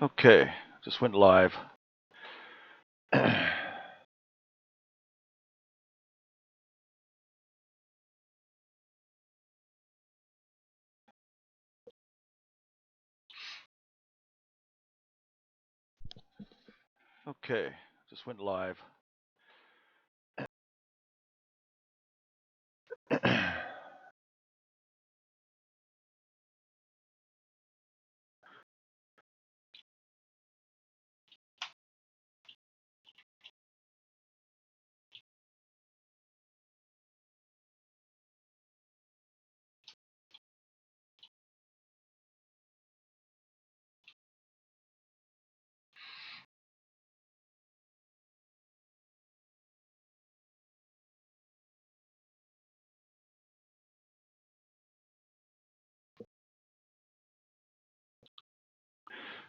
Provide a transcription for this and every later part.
Okay, just went live. Okay, just went live.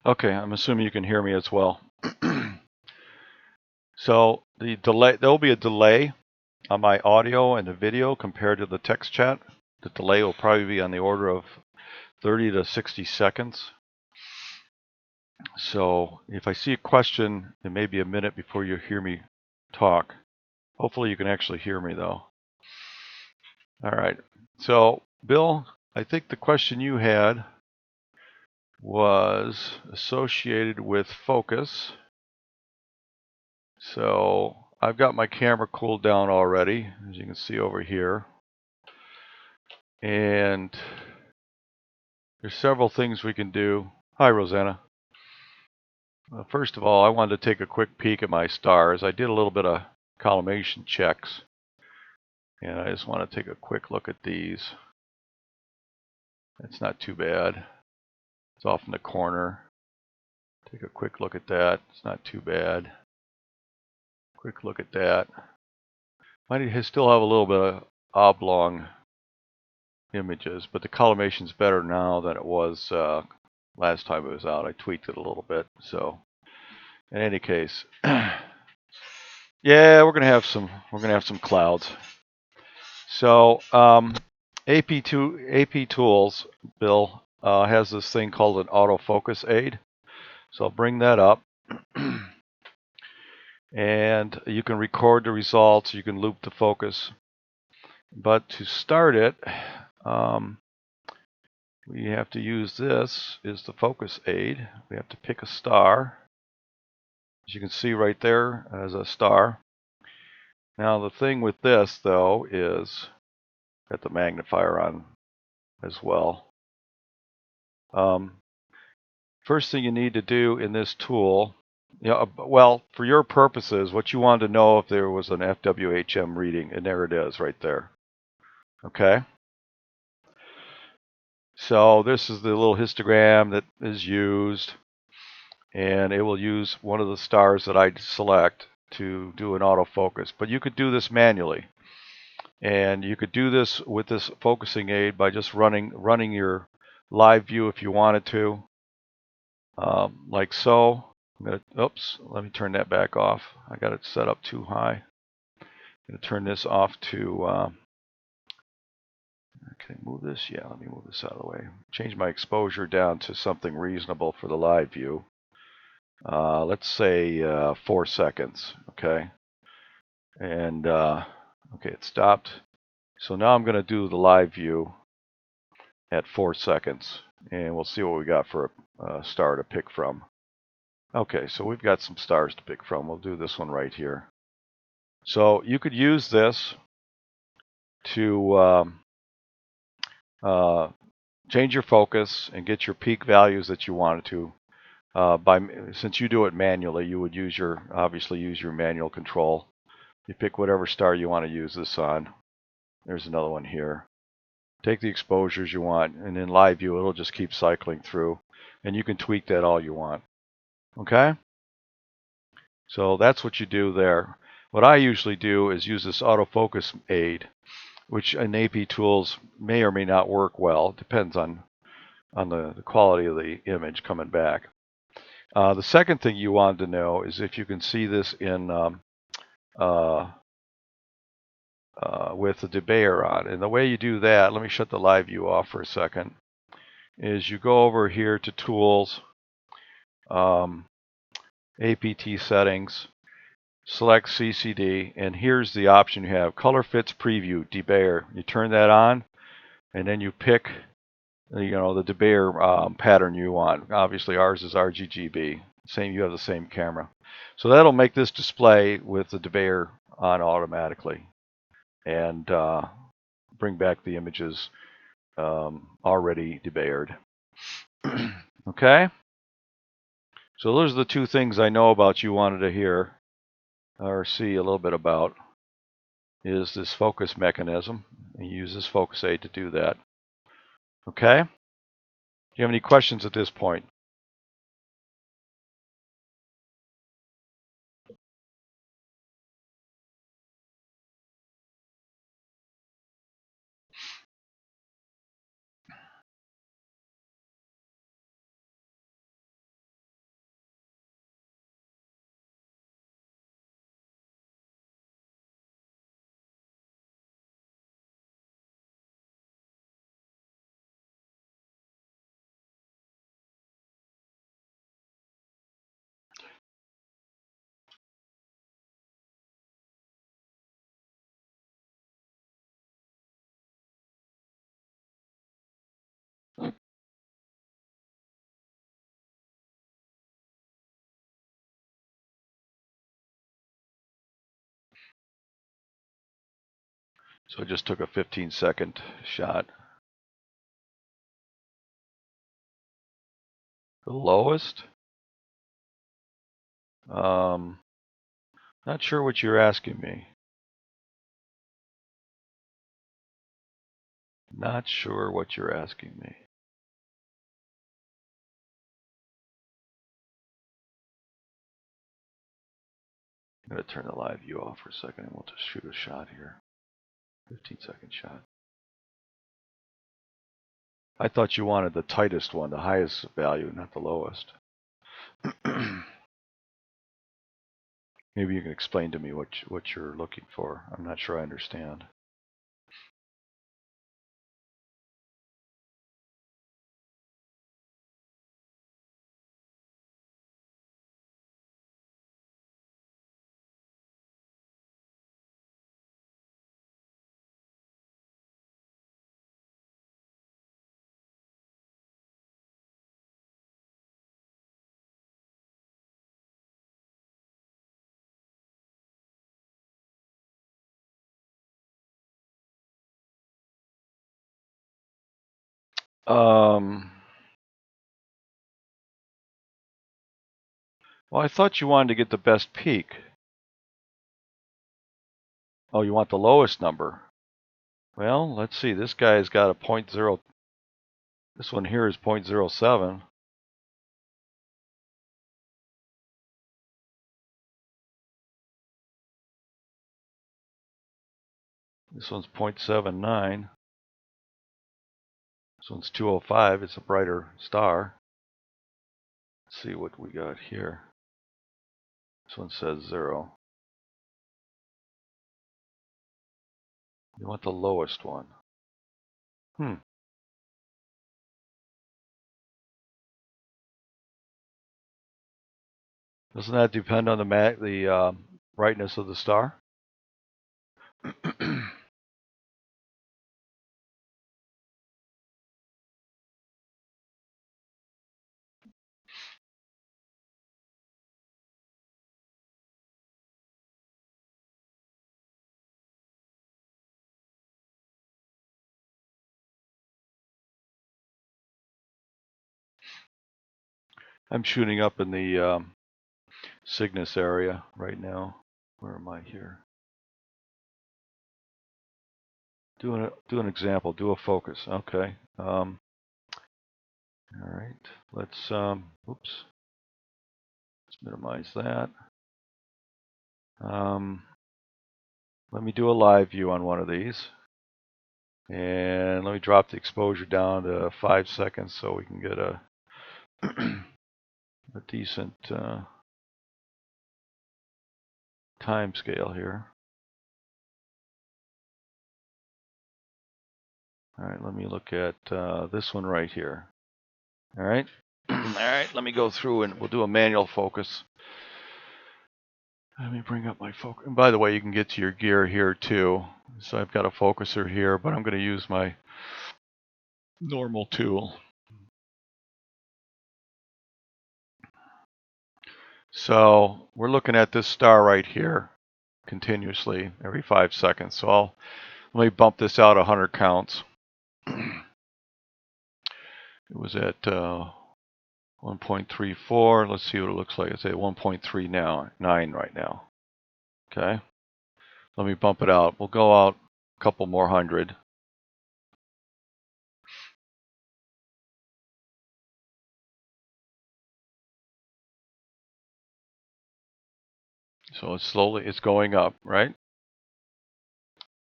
Okay, I'm assuming you can hear me as well. So the delay, there'll be a delay on my audio and the video compared to the text chat. The delay will probably be on the order of 30 to 60 seconds. So if I see a question, it may be a minute before you hear me talk. Hopefully you can actually hear me though. All right. So Bill, I think the question you had was associated with focus. So I've got my camera cooled down already, as you can see over here. And there's several things we can do. Hi, Rosanna. First of all, I wanted to take a quick peek at my stars. I did a little bit of collimation checks. And I just want to take a quick look at these. It's not too bad. It's off in the corner. Take a quick look at that. It's not too bad. Quick look at that. Might still have a little bit of oblong images, but the collimation's better now than it was last time it was out. I tweaked it a little bit. So in any case, yeah, we're gonna have some clouds. So AP Tools, Bill, has this thing called an autofocus aid. So I'll bring that up. And you can record the results, you can loop the focus. But to start it, we have to use this is the focus aid. We have to pick a star. As you can see right there as a star. Now the thing with this though is, got the magnifier on as well. First thing you need to do in this tool, well, for your purposes, what you wanted to know if there was an FWHM reading, and there it is right there. Okay. So this is the little histogram that is used, and it will use one of the stars that I select to do an autofocus. But you could do this manually, and you could do this with this focusing aid by just running your live view if you wanted to, like so. Oops, let me turn that back off. I got it set up too high. I'm going to turn this off to. Can I move this? Yeah, let me move this out of the way. Change my exposure down to something reasonable for the live view. Let's say 4 seconds, okay? And, okay, it stopped. So now I'm going to do the live view at 4 seconds, and we'll see what we got for a star to pick from. Okay, so we've got some stars to pick from. We'll do this one right here. So you could use this to change your focus and get your peak values that you wanted to. Since you do it manually, you would obviously use your manual control. You pick whatever star you want to use this on. There's another one here. Take the exposures you want, and in live view, it'll just keep cycling through, and you can tweak that all you want. Okay? So that's what you do there. What I usually do is use this autofocus aid, which in AP Tools may or may not work well. It depends on the quality of the image coming back. The second thing you wanted to know is if you can see this in with the debayer on. And the way you do that, let me shut the live view off for a second, is you go over here to Tools, APT settings, select CCD, and here's the option you have: color fits preview, debayer. You turn that on, and then you pick the debayer pattern you want. Obviously ours is RGB. You have the same camera. So that'll make this display with the debayer on automatically, and bring back the images already debayered. Okay? So those are the two things I know about you wanted to hear or see a little bit about, is this focus mechanism. You use this focus aid to do that. Okay? Do you have any questions at this point? So I just took a 15-second shot. The lowest? Not sure what you're asking me. Not sure what you're asking me. I'm going to turn the live view off for a second and we'll just shoot a shot here. 15-second shot. I thought you wanted the tightest one, the highest value, not the lowest. Maybe you can explain to me what you're looking for. I'm not sure I understand. Well, I thought you wanted to get the best peak. Oh, you want the lowest number. Well, let's see. This guy's got a 0.0. This one here is 0.07. This one's 0.79. This one's 205. It's a brighter star. Let's see what we got here. This one says 0. You want the lowest one. Doesn't that depend on the brightness of the star? I'm shooting up in the Cygnus area right now. Where am I here? Do an example. Do a focus. Okay. All right. Let's oops. Let's minimize that. Let me do a live view on one of these, and let me drop the exposure down to 5 seconds so we can get a a decent time scale here. All right, let me look at this one right here. All right, Alright, let me go through and we'll do a manual focus. Let me bring up my focus. And by the way, you can get to your gear here too. So I've got a focuser here, but I'm going to use my normal tool. So we're looking at this star right here continuously every 5 seconds. So let me bump this out 100 counts. It was at 1.34. Let's see what it looks like. It's at 1.39 right now. Okay. Let me bump it out. We'll go out a couple more hundred. So it's going up, right?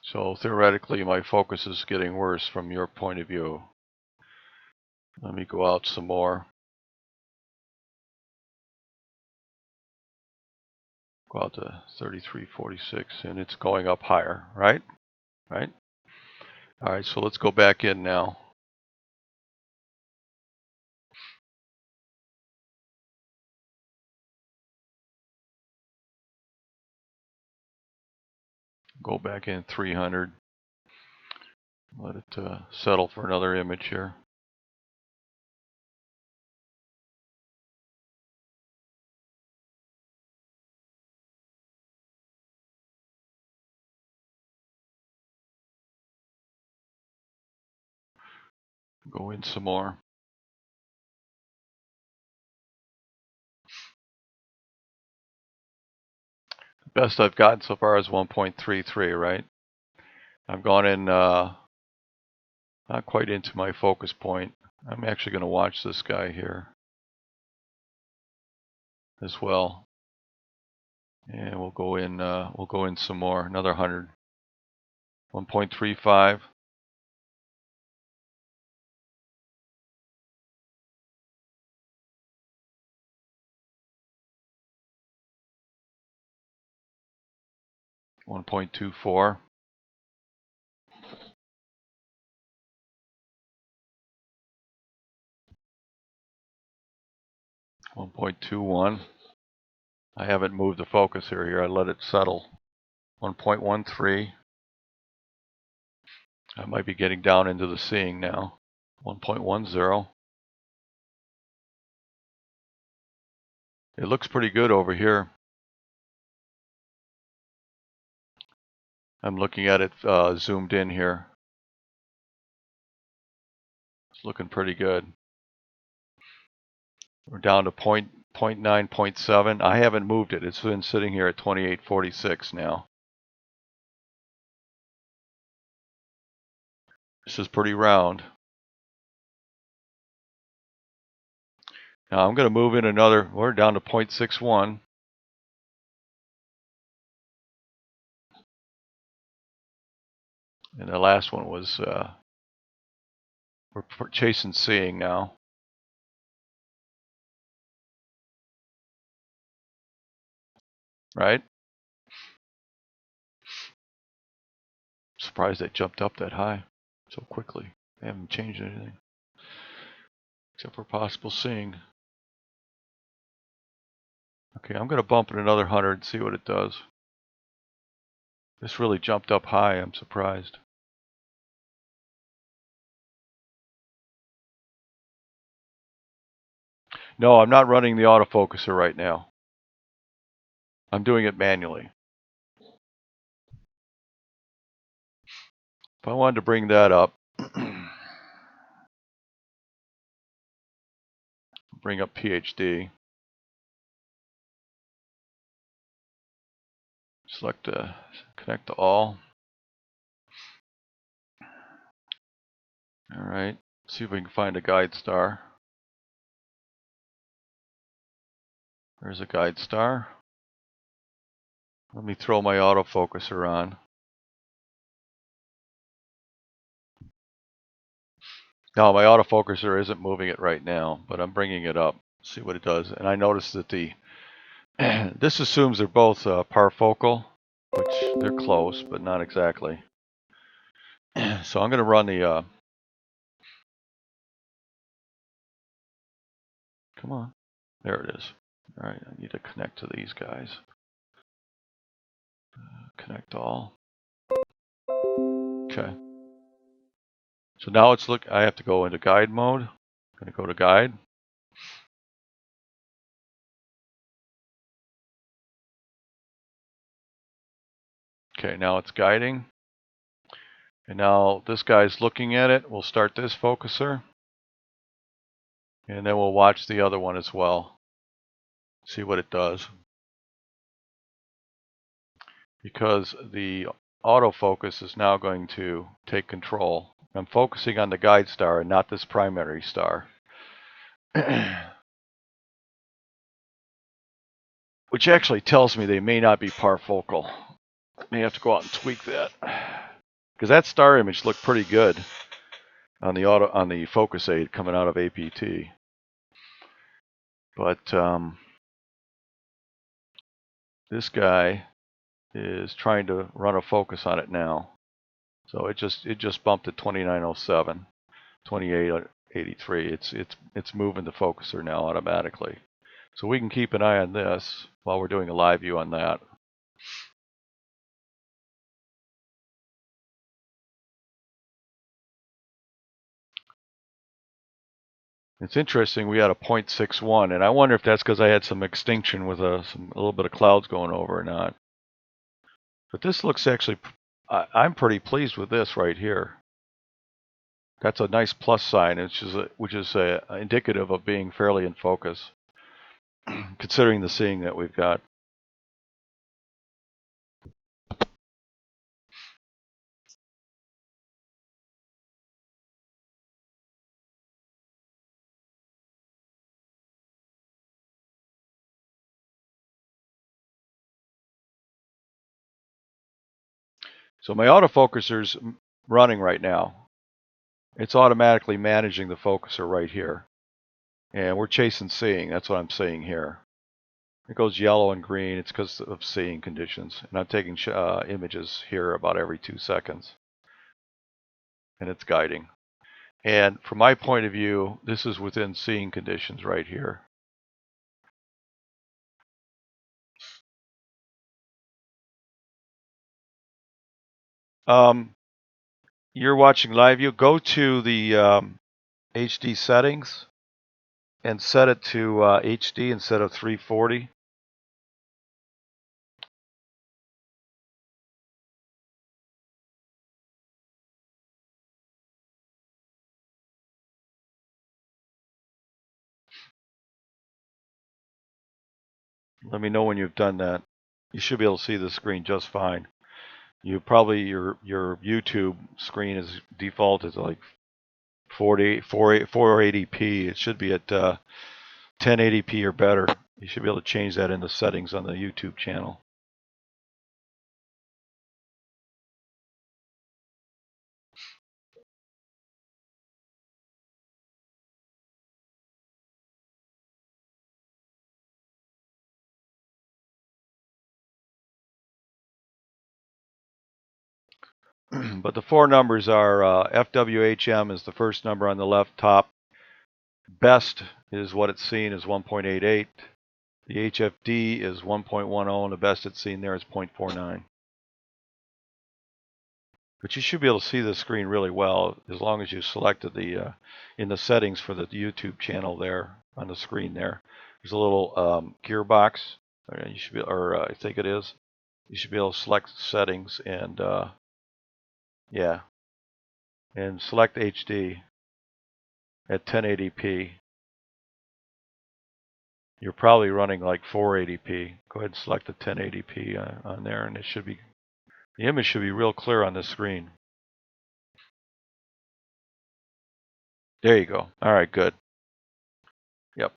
So theoretically, my focus is getting worse from your point of view. Let me go out some more. Go out to 3346, and it's going up higher, right? Right? All right, so let's go back in now. Go back in 300. Let it settle for another image here. Go in some more. The best I've gotten so far is 1.33, right? I've gone in not quite into my focus point. I'm actually going to watch this guy here as well. And we'll go in some more, another 100. 1.35. $1.24. 1.21. I haven't moved the focus here. I let it settle. 1.13. I might be getting down into the seeing now. 1.10. It looks pretty good over here. I'm looking at it zoomed in here. It's looking pretty good. We're down to 0.9, 0.7. I haven't moved it. It's been sitting here at 2846 now. This is pretty round. Now I'm going to move in another. We're down to 0.61. And the last one was, we're chasing seeing now. Right? Surprised they jumped up that high so quickly. They haven't changed anything. Except for possible seeing. Okay, I'm going to bump it another 100 and see what it does. This really jumped up high. I'm surprised. No, I'm not running the autofocuser right now. I'm doing it manually. If I wanted to bring that up, bring up PhD. Select connect to all. All right, see if we can find a guide star. There's a guide star. Let me throw my autofocuser on. No, my autofocuser isn't moving it right now, but I'm bringing it up. See what it does. And I noticed that this assumes they're both parfocal, which they're close, but not exactly. So I'm going to run the Come on. There it is. All right, I need to connect to these guys. Connect all. Okay. So now it's I have to go into guide mode. I'm going to go to guide. Okay, now it's guiding. And now this guy's looking at it. We'll start this focuser. And then we'll watch the other one as well. See what it does. Because the autofocus is now going to take control. I'm focusing on the guide star and not this primary star. Which actually tells me they may not be parfocal. I may have to go out and tweak that. Because that star image looked pretty good on the focus aid coming out of APT. But this guy is trying to run a focus on it now. So it just bumped to 2907, 2883. It's moving the focuser now automatically. So we can keep an eye on this while we're doing a live view on that. It's interesting, we had a 0.61, and I wonder if that's because I had some extinction with a little bit of clouds going over or not. But this looks actually, I'm pretty pleased with this right here. That's a nice plus sign, which is indicative of being fairly in focus, considering the seeing that we've got. So my autofocuser's running right now. It's automatically managing the focuser right here. And we're chasing seeing. That's what I'm seeing here. It goes yellow and green. It's because of seeing conditions. And I'm taking images here about every 2 seconds. And it's guiding. And from my point of view, this is within seeing conditions right here. You're watching live view. Go to the HD settings and set it to HD instead of 340. Let me know when you've done that. You should be able to see the screen just fine. You probably your YouTube screen is defaulted to like 480p. It should be at 1080p or better. You should be able to change that in the settings on the YouTube channel. But the four numbers are FWHM is the first number on the left top. Best is what it's seen is 1.88. The HFD is 1.10, and the best it's seen there is 0.49. But you should be able to see the screen really well as long as you selected the in the settings for the YouTube channel there on the screen there. There's a little gearbox. You should be, or I think it is. You should be able to select settings and yeah, and select HD at 1080p. You're probably running like 480p. Go ahead and select the 1080p on there, and it should be, the image should be real clear on this screen. There you go. All right, good. Yep.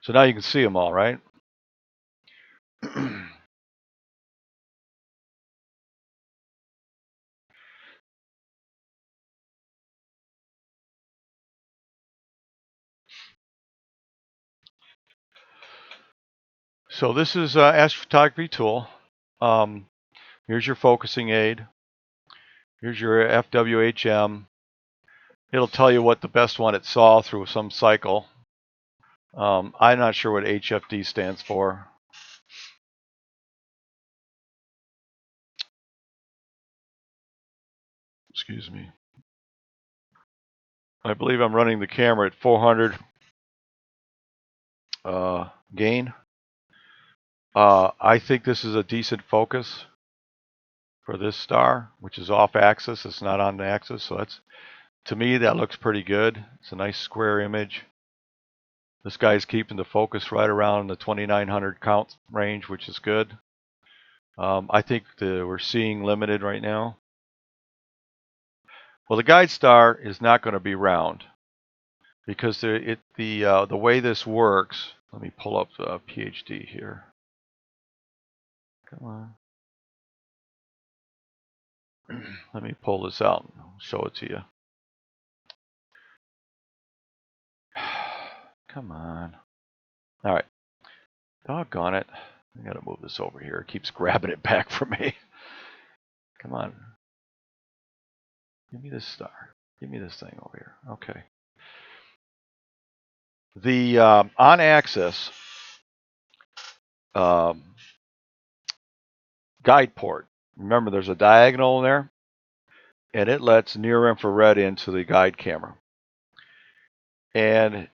So now you can see them all, right? So this is astrophotography tool. Here's your focusing aid. Here's your FWHM. It'll tell you what the best one it saw through some cycle. I'm not sure what HFD stands for. Excuse me. I believe I'm running the camera at 400 gain. I think this is a decent focus for this star, which is off axis. It's not on the axis, so that's, to me, that looks pretty good. It's a nice square image. This guy's keeping the focus right around the 2900 count range, which is good. I think we're seeing limited right now. Well, the guide star is not going to be round because the way this works. Let me pull up the PhD here. Come on. Let me pull this out and show it to you. Come on. All right. Doggone it. I got to move this over here. It keeps grabbing it back from me. Come on. Give me this star. Give me this thing over here. Okay. The on-axis guide port. Remember, there's a diagonal in there, and it lets near-infrared into the guide camera. And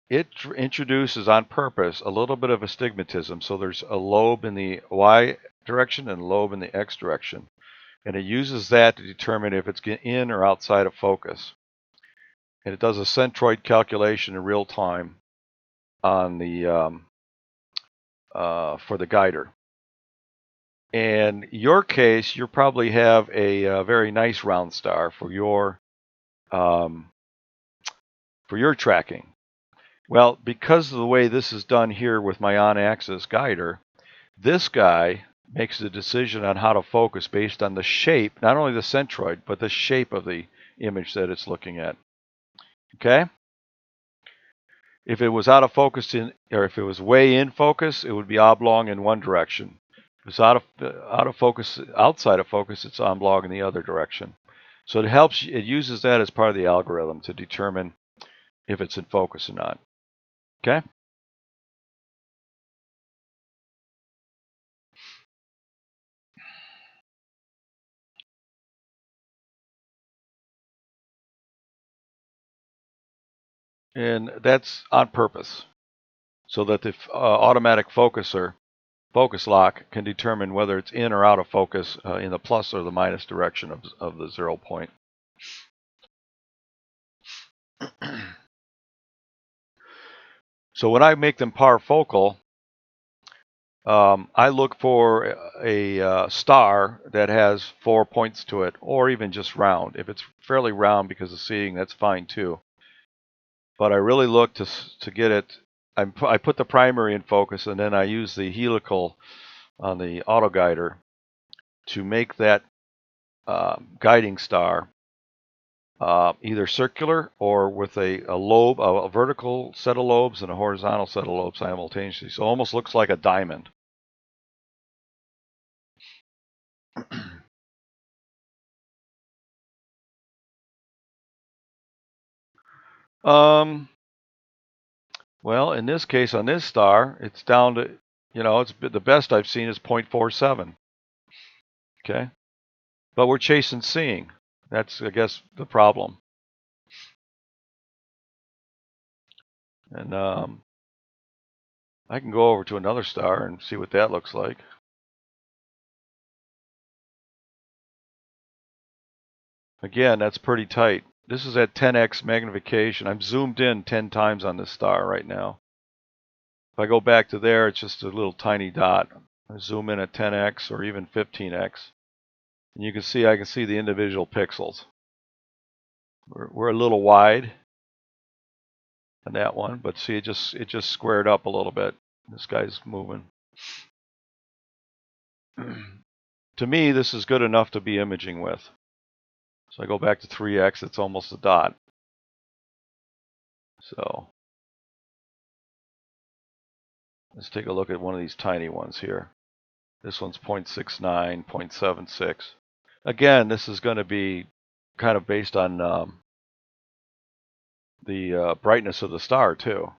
it introduces on purpose a little bit of astigmatism. So there's a lobe in the Y direction and a lobe in the X direction. And it uses that to determine if it's in or outside of focus. And it does a centroid calculation in real time on the for the guider. And in your case, you probably have a very nice round star for your tracking. Well, because of the way this is done here with my on-axis guider, this guy makes the decision on how to focus based on the shape, not only the centroid, but the shape of the image that it's looking at. Okay? If it was out of focus or if it was way in focus, it would be oblong in one direction. If it's out of focus, outside of focus, it's oblong in the other direction. So it helps. It uses that as part of the algorithm to determine if it's in focus or not. Okay. And that's on purpose, so that the automatic focus lock can determine whether it's in or out of focus in the plus or the minus direction of the 0 point. So when I make them parfocal, I look for a star that has 4 points to it, or even just round. If it's fairly round because of seeing, that's fine too. But I really look to get it. I put the primary in focus, and then I use the helical on the auto guider to make that guiding star either circular or with a lobe, a vertical set of lobes and a horizontal set of lobes simultaneously. So it almost looks like a diamond. Well, in this case, on this star, it's down to, it's the best I've seen is 0.47. Okay, but we're chasing seeing. That's, I guess, the problem. And I can go over to another star and see what that looks like. Again, that's pretty tight. This is at 10x magnification. I'm zoomed in 10 times on this star right now. If I go back to there, it's just a little tiny dot. I zoom in at 10x or even 15x. And you can see, I can see the individual pixels. We're a little wide on that one, but see, it just squared up a little bit. This guy's moving. To me, this is good enough to be imaging with. So I go back to 3x, it's almost a dot. So let's take a look at one of these tiny ones here. This one's 0.69, 0.76. Again, this is going to be kind of based on the brightness of the star too.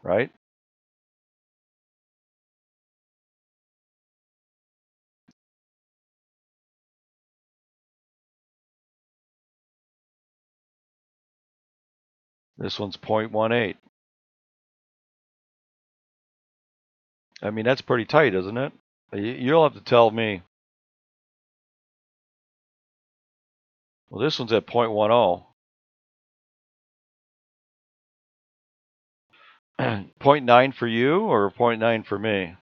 right? This one's 0.18. I mean, that's pretty tight, isn't it? You'll have to tell me. Well, this one's at 0.10. 0.9 for you or 0.9 for me?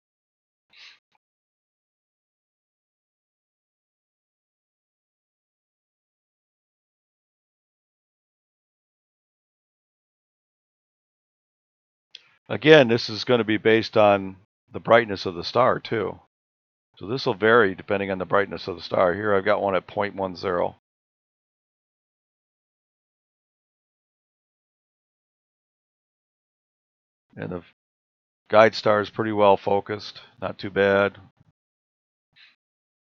Again, this is going to be based on the brightness of the star, too. So this will vary depending on the brightness of the star. Here I've got one at 0.10. And the guide star is pretty well focused. Not too bad.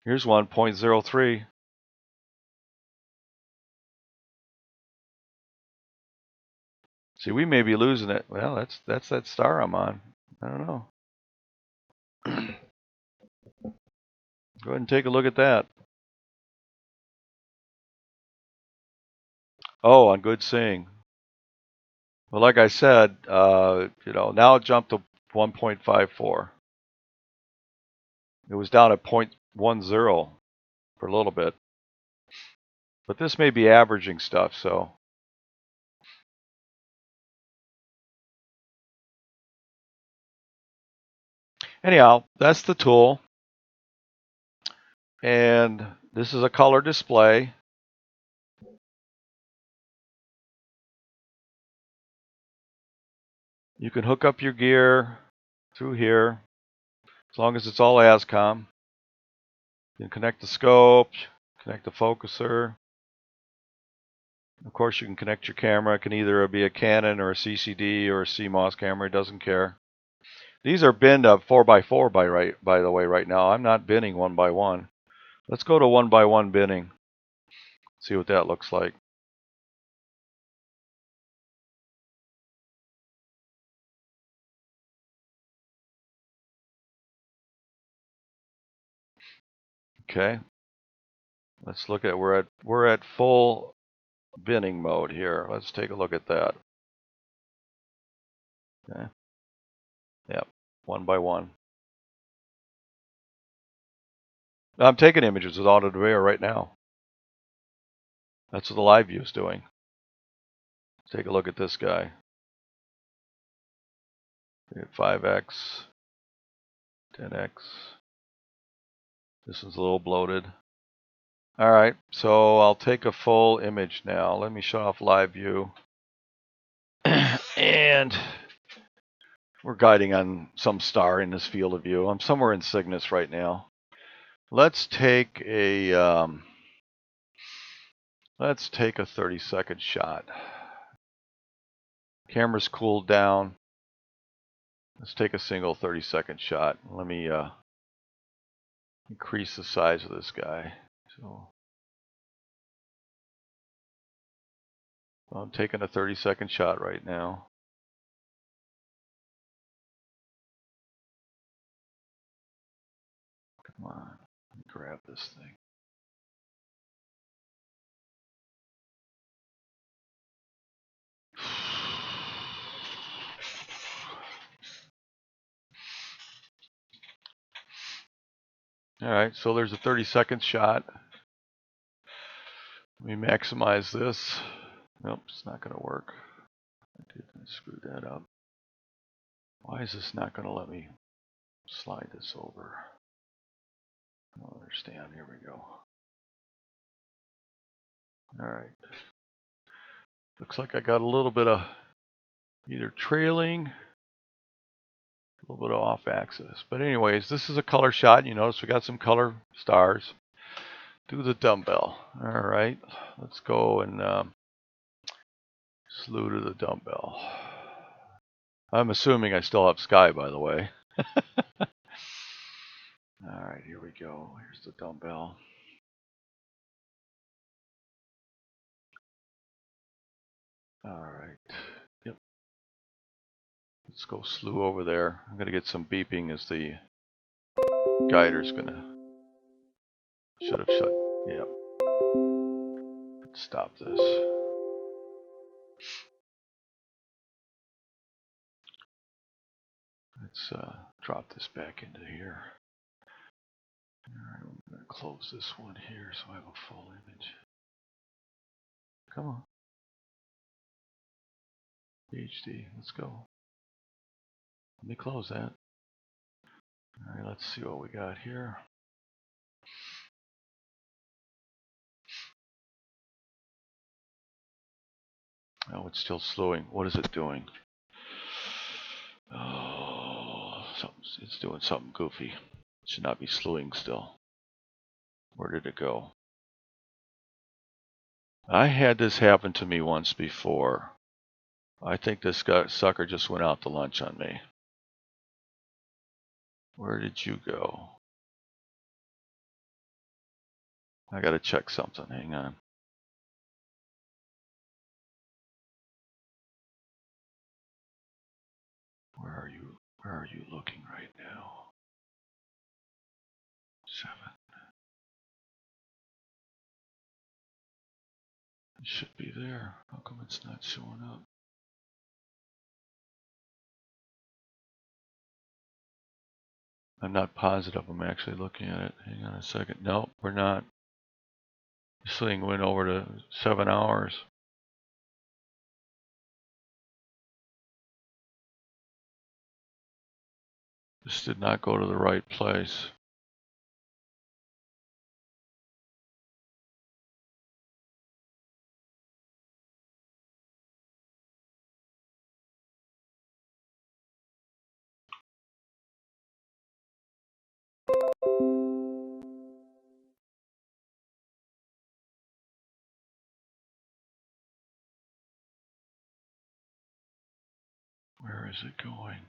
Here's one, 0.03. See, we may be losing it. Well, that's that star I'm on. I don't know. Go ahead and take a look at that. Oh, on good seeing. Well, like I said, now it jumped to 1.54. It was down at 0.10 for a little bit. But this may be averaging stuff, so. Anyhow, that's the tool. And this is a color display. You can hook up your gear through here, as long as it's all ASCOM. You can connect the scope, connect the focuser. Of course, you can connect your camera. It can either be a Canon or a CCD or a CMOS camera. It doesn't care. These are binned up 4x4 by the way right now. I'm not binning 1x1. Let's go to 1x1 binning. See what that looks like. Okay. Let's look at we're at full binning mode here. Let's take a look at that. Okay. Yep. 1x1. I'm taking images with auto-aware right now. That's what the live view is doing. Let's take a look at this guy. 5x, 10x. This one's a little bloated. All right, so I'll take a full image now. Let me shut off live view. And we're guiding on some star in this field of view. I'm somewhere in Cygnus right now. Let's take a 30-second shot. Camera's cooled down. Let's take a single 30-second shot. Let me increase the size of this guy. So I'm taking a 30-second shot right now. Come on, let me grab this thing. All right, so there's a 30-second shot. Let me maximize this. Nope, it's not going to work. I screwed that up. Why is this not going to let me slide this over? I don't understand. Here we go. All right. Looks like I got a little bit of either trailing, a little bit of off axis. But anyways, this is a color shot. You notice we got some color stars. Do the dumbbell. All right. Let's go and slew to the dumbbell. I'm assuming I still have sky, by the way. All right, here we go. Here's the dumbbell. All right. Yep. Let's go slew over there. I'm going to get some beeping as the guider's going to... Should have shut. Yep. Let's stop this. Let's drop this back into here. Alright, I'm going to close this one here so I have a full image. Come on. HD, let's go. Let me close that. Alright, let's see what we got here. Oh, it's still slowing. What is it doing? Oh, it's doing something goofy. It should not be slewing still. Where did it go? I had this happen to me once before. I think this sucker just went out to lunch on me. Where did you go? I gotta check something. Hang on. Where are you? Where are you looking right now? 7. It should be there. How come it's not showing up? I'm not positive I'm actually looking at it. Hang on a second. No, we're not. This thing went over to 7 hours. This did not go to the right place. Where is it going?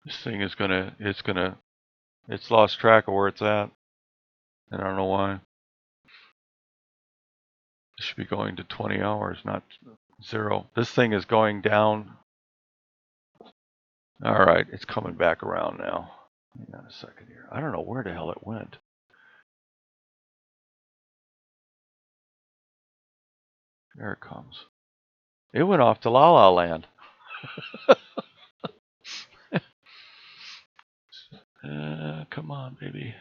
This thing is it's lost track of where it's at. And I don't know why. It should be going to 20 hours, not 0. This thing is going down. Alright, it's coming back around now. Hang on a second here. I don't know where the hell it went. There it comes. It went off to La La Land. Come on, baby.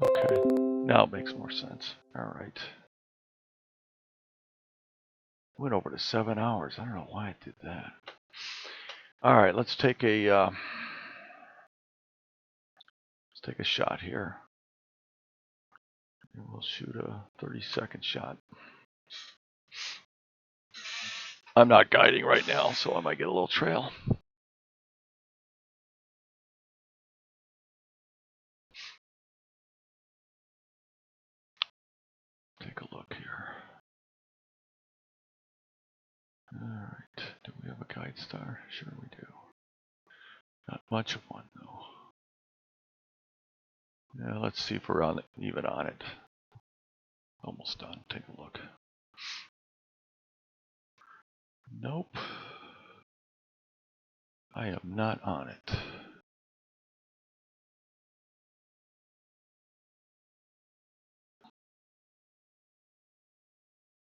Okay, now it makes more sense. Alright. Went over to 7 hours. I don't know why it did that. Alright, let's take a shot here. And we'll shoot a 30-second shot. I'm not guiding right now, so I might get a little trail. Take a look here. Alright, do we have a guide star? Sure we do. Not much of one though. Yeah, let's see if we're even on it. Almost done. Take a look. Nope. I am not on it.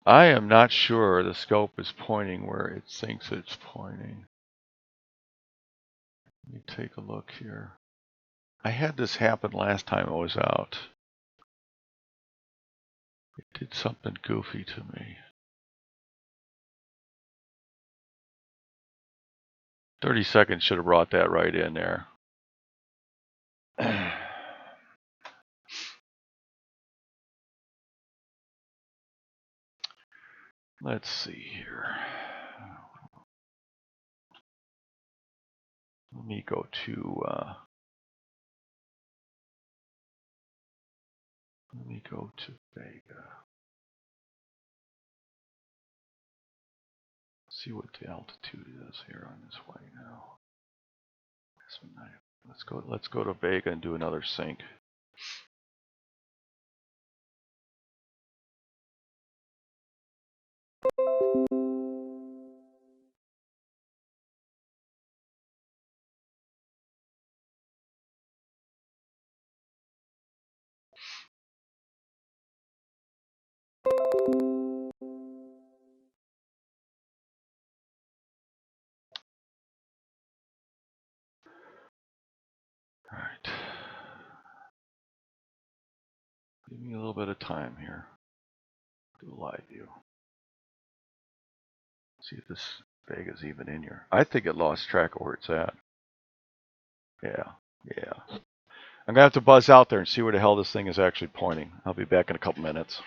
I am not sure the scope is pointing where it thinks it's pointing. Let me take a look here. I had this happen last time I was out. It did something goofy to me. 30 seconds should have brought that right in there. Let's see here. Let me go to Vega. See what the altitude is here on this way now. Let's go to Vega and do another sync. All right. Give me a little bit of time here. Do a live view. See if this Vega's even in here. I think it lost track of where it's at. Yeah, yeah. I'm gonna have to buzz out there and see where the hell this thing is actually pointing. I'll be back in a couple minutes.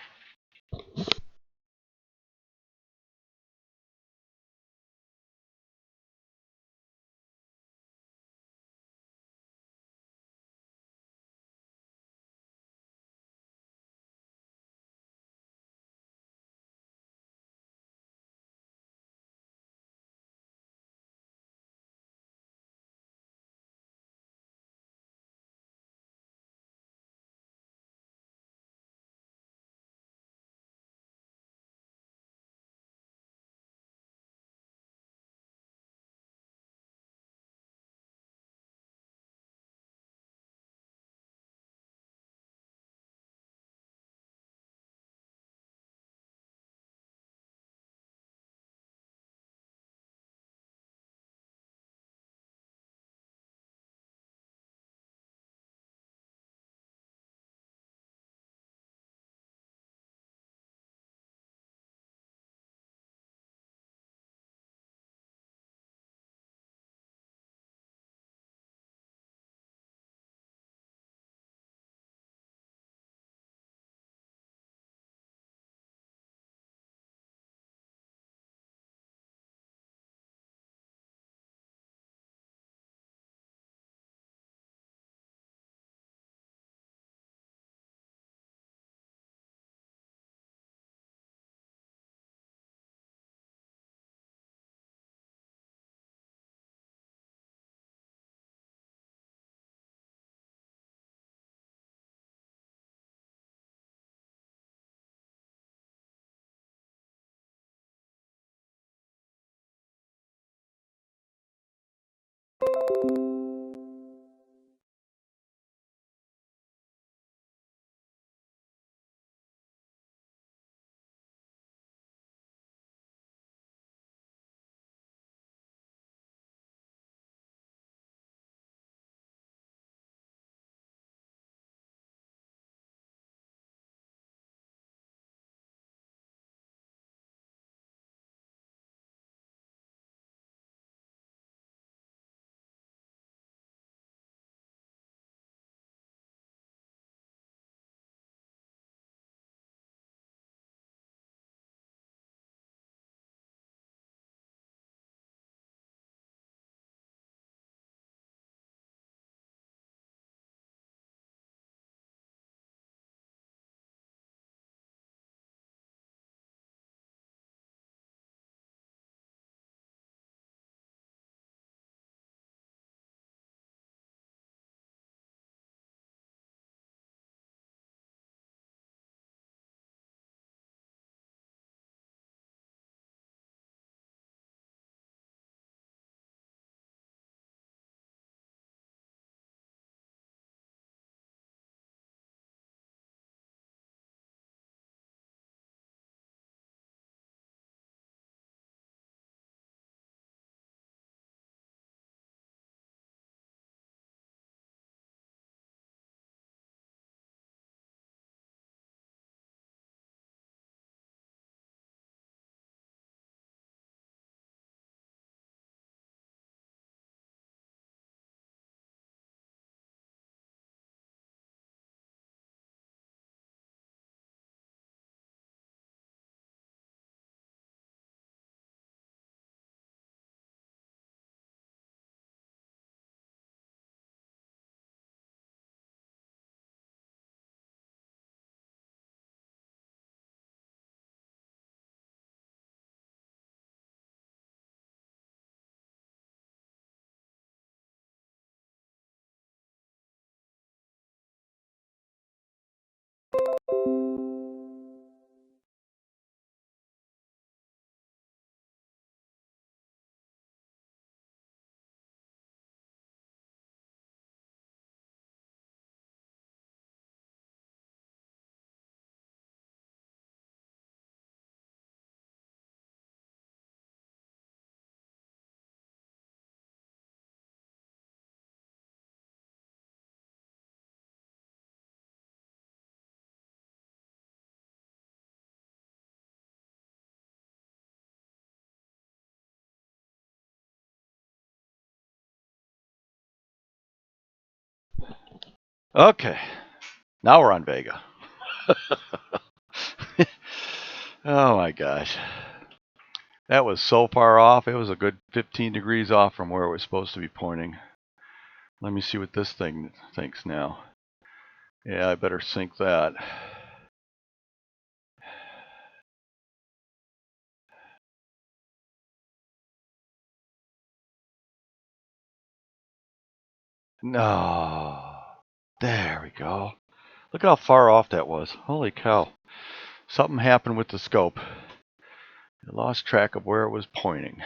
Okay, now we're on Vega. Oh my gosh. That was so far off. It was a good 15 degrees off from where it was supposed to be pointing. Let me see what this thing thinks now. Yeah, I better sync that. No. There we go. Look how far off that was. Holy cow. Something happened with the scope. I lost track of where it was pointing.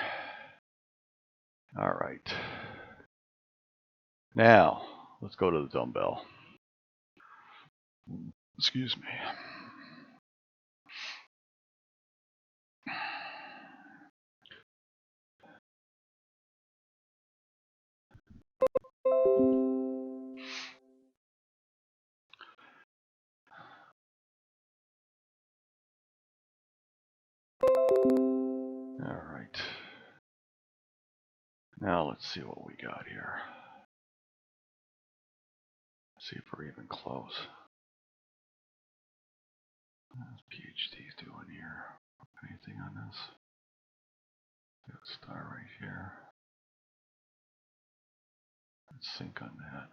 All right. Now, let's go to the dumbbell. Excuse me. All right. Now let's see what we got here. See if we're even close. What's PhD's doing here? Anything on this? Got a star right here. Let's sync on that.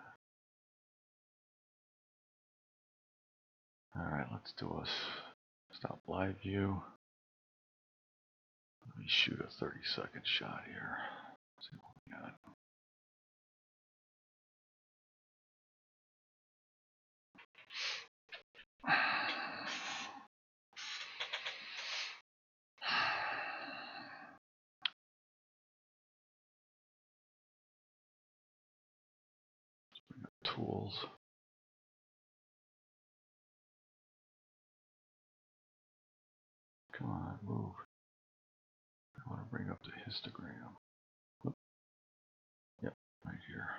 All right, let's do a stop live view. Let me shoot a 30-second shot here. Let's see what we got. Tools. Come on, move. I want to bring up the histogram. Oop. Yep, right here.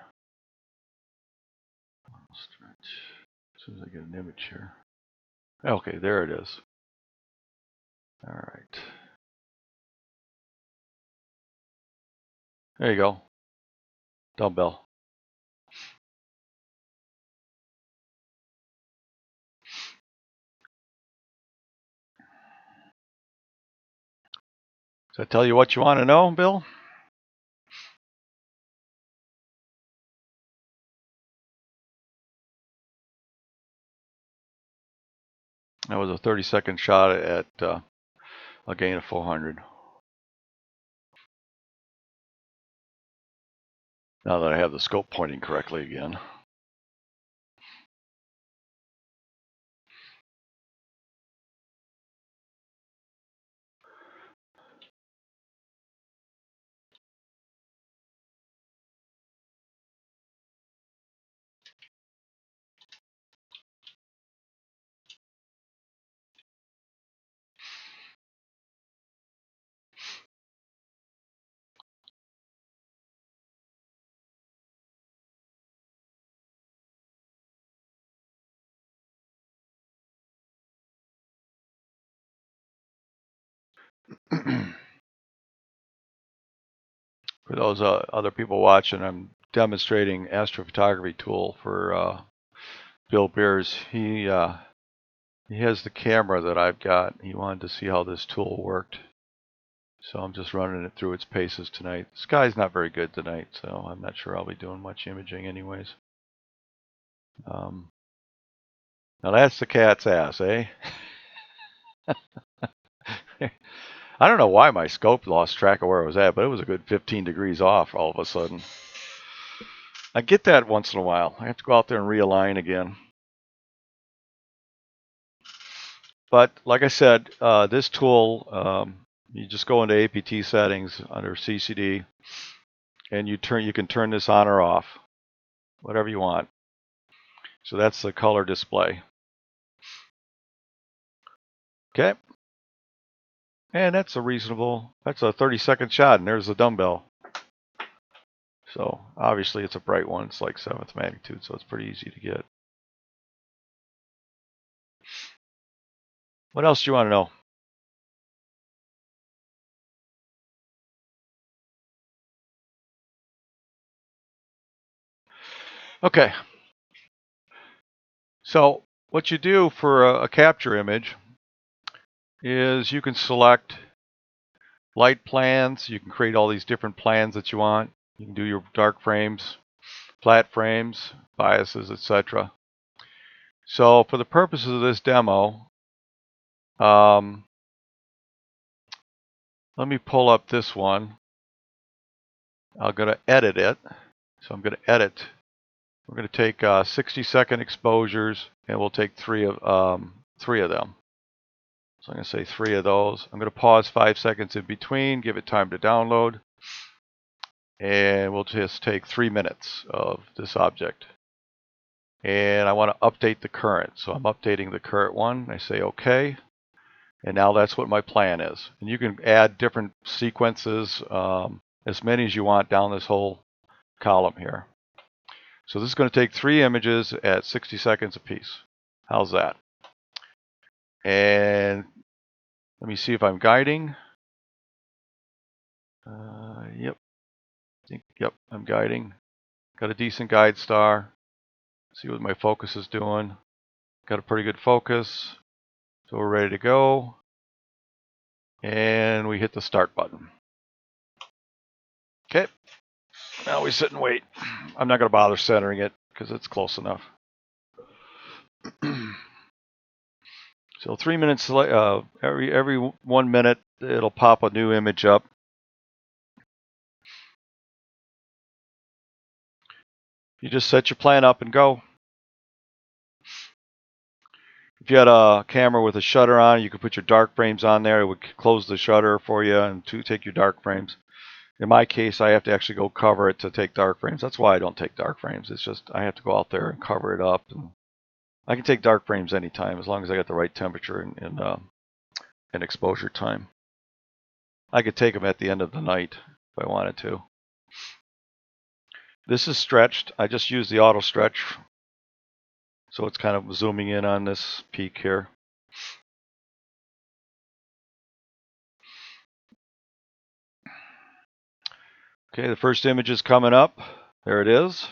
Stretch. As soon as I get an image here. Okay, there it is. All right. There you go. Dumbbell. Does that tell you what you want to know, Bill? That was a 30-second shot at a gain of 400. Now that I have the scope pointing correctly again. For those other people watching, I'm demonstrating astrophotography tool for Bill Beers. He has the camera that I've got. He wanted to see how this tool worked. So I'm just running it through its paces tonight. The sky's not very good tonight, so I'm not sure I'll be doing much imaging anyways. Now that's the cat's ass, eh? I don't know why my scope lost track of where it was at, but it was a good 15 degrees off all of a sudden. I get that once in a while. I have to go out there and realign again. But like I said, this tool, you just go into APT settings under CCD, and you can turn this on or off, whatever you want. So that's the color display. Okay. And that's a 30-second shot, and there's the dumbbell. So obviously it's a bright one. It's like 7th magnitude, so it's pretty easy to get. What else do you want to know? Okay. So what you do for a capture image is you can select light plans. You can create all these different plans that you want. You can do your dark frames, flat frames, biases, etc. So for the purposes of this demo, let me pull up this one. I'm going to edit it. So I'm going to edit. We're going to take 60-second exposures, and we'll take three of them. So I'm going to say 3 of those. I'm going to pause 5 seconds in between, give it time to download, and we'll just take 3 minutes of this object. And I want to update the current, so I'm updating the current one. I say OK, and now that's what my plan is. And you can add different sequences, as many as you want down this whole column here. So this is going to take 3 images at 60 seconds apiece. How's that? And let me see if I'm guiding. Yep, I'm guiding. Got a decent guide star. See what my focus is doing. Got a pretty good focus. So we're ready to go. And we hit the start button. Okay. Now we sit and wait. I'm not going to bother centering it because it's close enough. So 3 minutes, every 1 minute, it'll pop a new image up. You just set your plan up and go. If you had a camera with a shutter on, you could put your dark frames on there. It would close the shutter for you and take your dark frames. In my case, I have to actually go cover it to take dark frames. That's why I don't take dark frames. It's just I have to go out there and cover it up. And I can take dark frames anytime as long as I got the right temperature and exposure time. I could take them at the end of the night if I wanted to. This is stretched. I just use the auto stretch. So it's kind of zooming in on this peak here. Okay, the first image is coming up. There it is.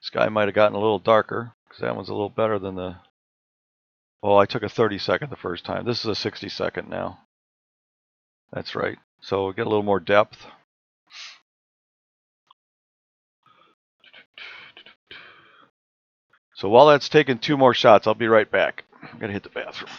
This guy might have gotten a little darker because that one's a little better than the... Oh, I took a 30-second the first time. This is a 60-second now. That's right. So we'll get a little more depth. So while that's taking 2 more shots, I'll be right back. I'm going to hit the bathroom.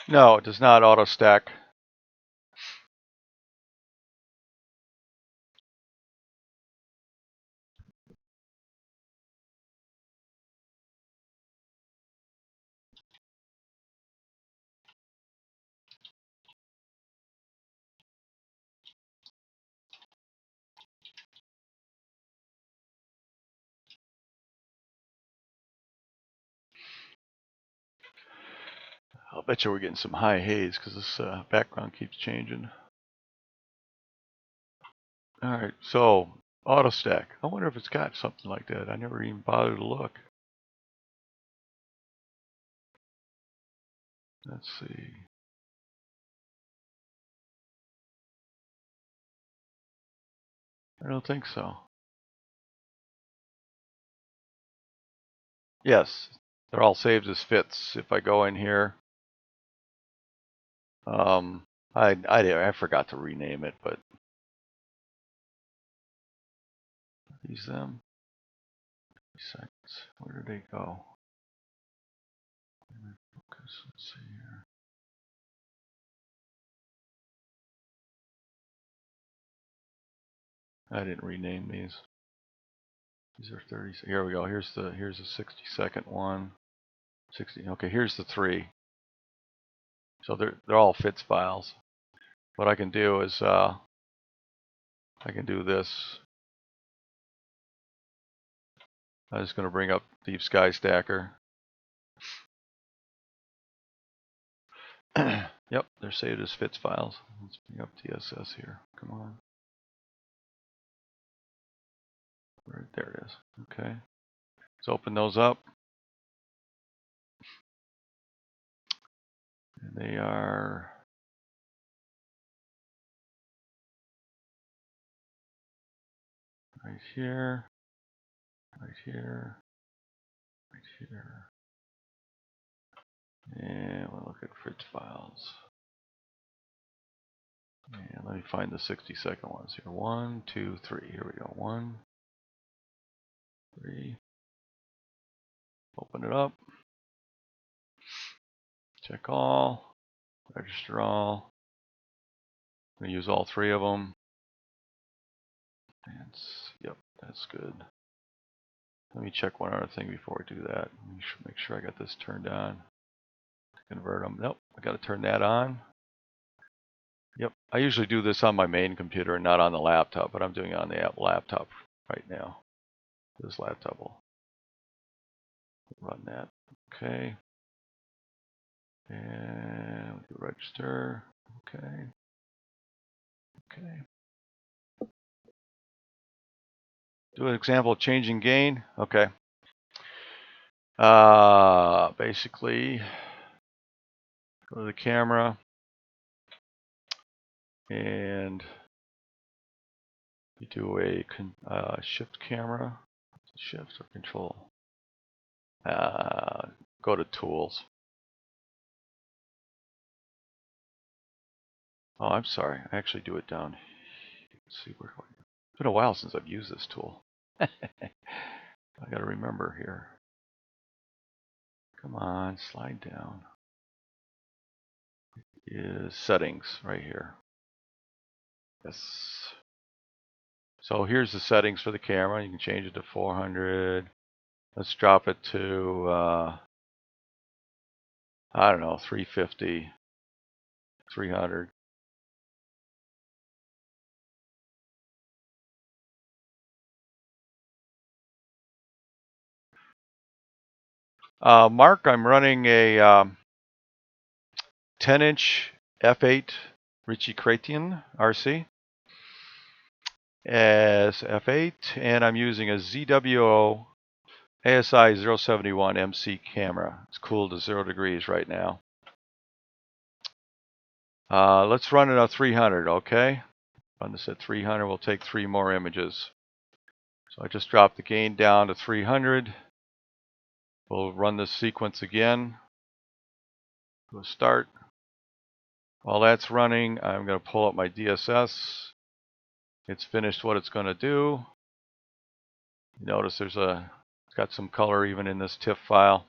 No, it does not auto stack. I'll bet you we're getting some high haze because this background keeps changing. All right, so auto stack. I wonder if it's got something like that. I never even bothered to look. Let's see. I don't think so. Yes, they're all saved as fits. If I go in here, I forgot to rename it, but these them. Seconds. Where did they go? Focus. Let's see here. I didn't rename these. These are 30. Here we go. Here's a 60-second one. 60. Okay, here's the 3. So they're all fits files. What I can do is I can do this. I'm just going to bring up Deep Sky Stacker. Yep, they're saved as fits files. Let's bring up DSS here. Come on. Right there it is. Okay. Let's open those up. And they are right here, right here, right here. And we'll look at fits files. And let me find the 60-second ones here. 1, 2, 3. Here we go. 1, 3. Open it up. Check all. Register all. I'm going to use all 3 of them. And yep, that's good. Let me check one other thing before I do that. Make sure I got this turned on. Convert them. Nope, I got to turn that on. Yep, I usually do this on my main computer and not on the laptop, but I'm doing it on the laptop right now. This laptop will run that. Okay. And we do register. Okay. Okay. Do an example of changing gain. Okay. Basically, go to the camera and you do a shift camera. Shift or control. Go to tools. Oh, I'm sorry. I actually do it down. Let's see where. It's been a while since I've used this tool. I got to remember here. Come on, slide down. Is settings right here. Yes. So here's the settings for the camera. You can change it to 400. Let's drop it to I don't know, 350, 300. Mark, I'm running a 10-inch f8 Ritchie Chrétien RC as f8, and I'm using a ZWO ASI 071 MC camera. It's cooled to 0 degrees right now. Let's run it at 300, okay? Run this at 300. We'll take 3 more images. So I just dropped the gain down to 300. We'll run this sequence again. We'll start. While that's running, I'm going to pull up my DSS. It's finished what it's going to do. You notice it's got some color even in this TIFF file.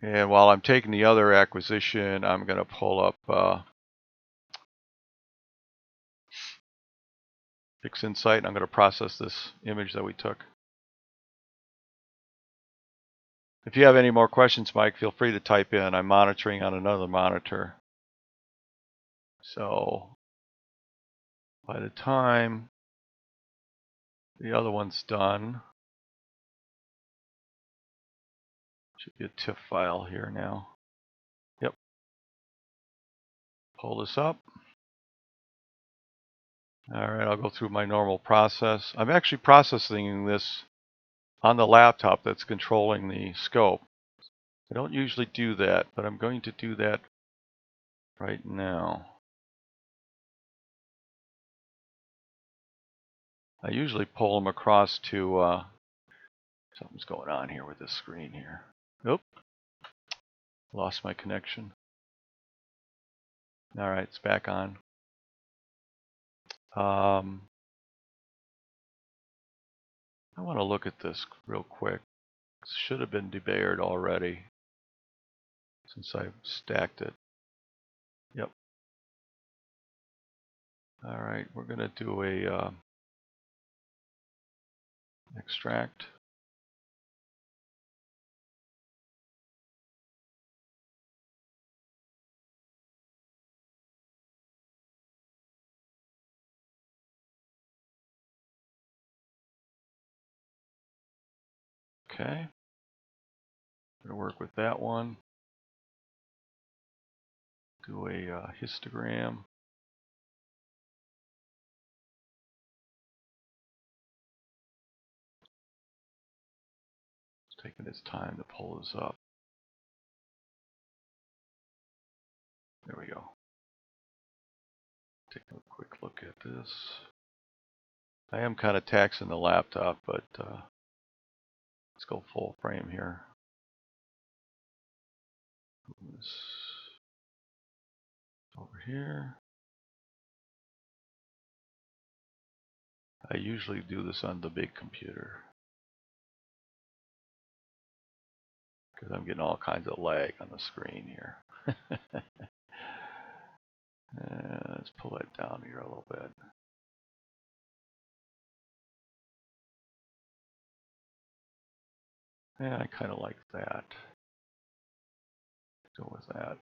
And while I'm taking the other acquisition, I'm going to pull up Fix Insight. I'm going to process this image that we took. If you have any more questions, Mike, feel free to type in. I'm monitoring on another monitor. So by the time the other one's done, should be a TIFF file here now. Yep. Pull this up. All right, I'll go through my normal process. I'm actually processing this on the laptop that's controlling the scope. I don't usually do that, but I'm going to do that right now. I usually pull them across to, something's going on here with this screen here. Oop, lost my connection. All right, it's back on. I want to look at this real quick. It should have been debayered already since I stacked it. Yep. All right, we're going to do a extract. Okay. Going to work with that one. Do a histogram. It's taking its time to pull this up. There we go. Take a quick look at this. I am kind of taxing the laptop, but let's go full frame here. Move this over here. I usually do this on the big computer because I'm getting all kinds of lag on the screen here. Let's pull that down here a little bit. Yeah, I kind of like that. Go with that.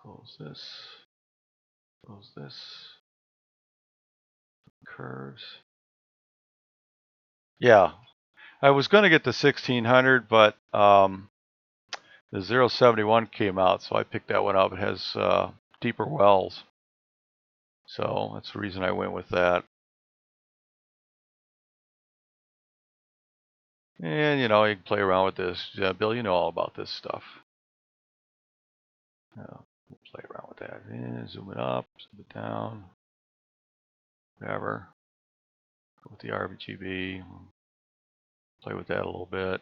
Close this. Close this. Curves. Yeah, I was going to get the 1600, but the 071 came out, so I picked that one up. It has deeper wells, so that's the reason I went with that. And you know, you can play around with this. Yeah, Bill, you know all about this stuff. We'll play around with that. And zoom it up, zoom it down, whatever. Go with the RGB. Play with that a little bit.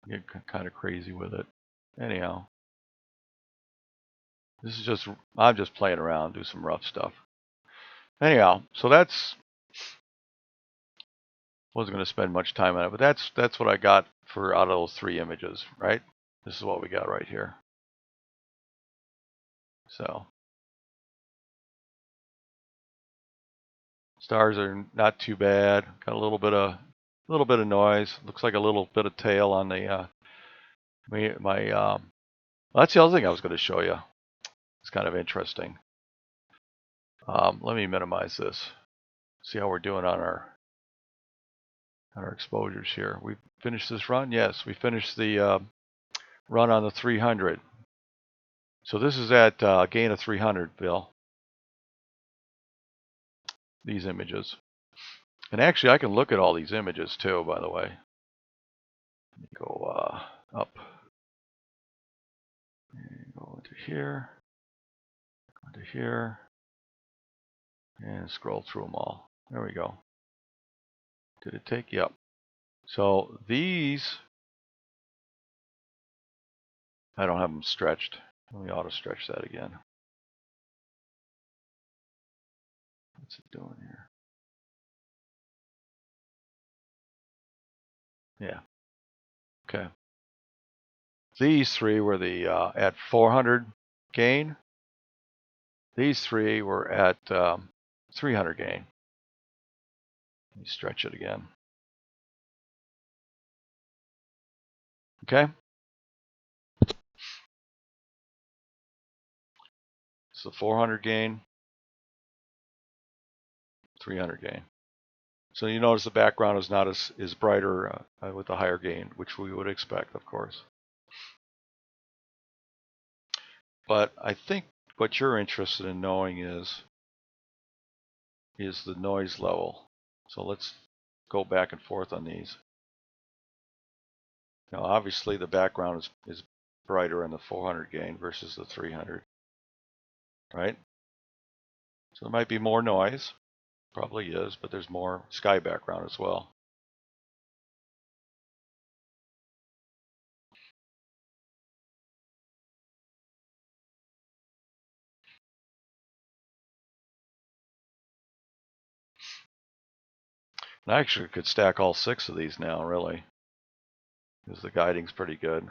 Get kind of crazy with it. Anyhow, this is just, I'm just playing around, do some rough stuff. Anyhow, so that's, wasn't going to spend much time on it, but that's what I got for out of those 3 images, right? This is what we got right here. So stars are not too bad. Got a little bit of noise. Looks like a little bit of tail on the well, that's the other thing I was going to show you. It's kind of interesting. Let me minimize this. See how we're doing on our exposures here. We finished this run? Yes, we finished the run on the 300. So this is at gain of 300, Bill. These images. And actually, I can look at all these images too, by the way. Let me go up. And go into here. Go into here. And scroll through them all. There we go. Did it take? Yep. So these, I don't have them stretched. Let me auto stretch that again. What's it doing here? Yeah. Okay. These 3 were the at 400 gain. These 3 were at 300 gain. Let me stretch it again. Okay. So 400 gain, 300 gain. So you notice the background is not as brighter with the higher gain, which we would expect, of course. But I think what you're interested in knowing is the noise level. So let's go back and forth on these. Now, obviously, the background is brighter in the 400 gain versus the 300, right? So there might be more noise. Probably is, but there's more sky background as well. And I actually could stack all 6 of these now, really, because the guiding's pretty good.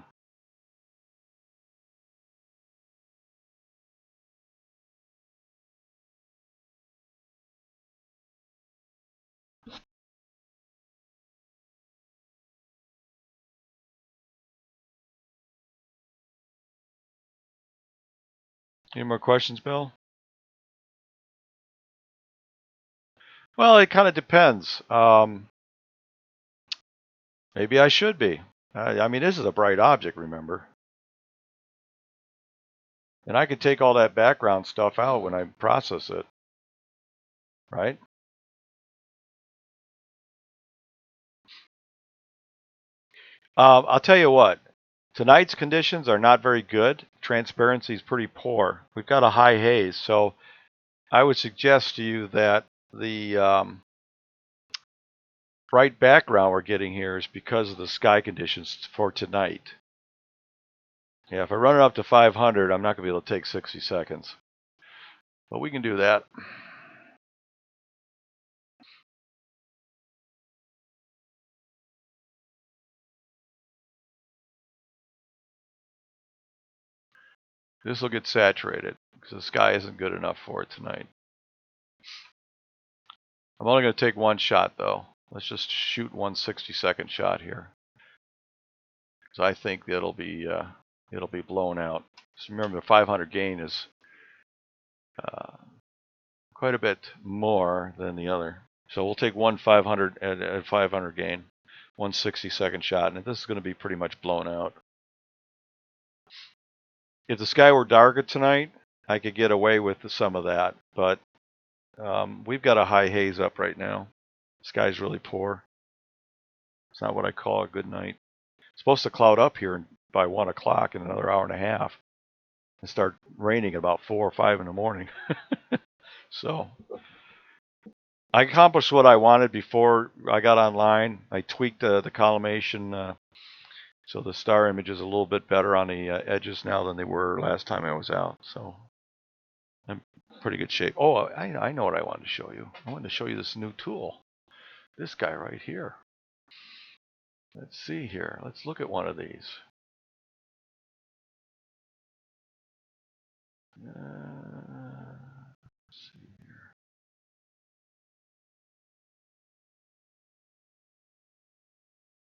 Any more questions, Bill? Well, it kind of depends. Maybe I should be. I mean, this is a bright object, remember? And I could take all that background stuff out when I process it, right? I'll tell you what. Tonight's conditions are not very good. Transparency is pretty poor. We've got a high haze, so I would suggest to you that the bright background we're getting here is because of the sky conditions for tonight. Yeah, if I run it up to 500, I'm not going to be able to take 60 seconds. But we can do that. This will get saturated because the sky isn't good enough for it tonight. I'm only going to take one shot, though. Let's just shoot one 60-second shot here. So I think it'll be blown out. So remember, the 500 gain is quite a bit more than the other. So we'll take one 500 at 500 gain, one 60-second shot, and this is going to be pretty much blown out. If the sky were darker tonight, I could get away with some of that, but we've got a high haze up right now. The sky's really poor. It's not what I call a good night. It's supposed to cloud up here by 1 o'clock in another hour and a half and start raining at about 4 or 5 in the morning. So I accomplished what I wanted before I got online. I tweaked the collimation so the star image is a little bit better on the edges now than they were last time I was out. So I'm in pretty good shape. Oh, I know what I wanted to show you. I wanted to show you this new tool. This guy right here. Let's see here. Let's look at one of these. Let's see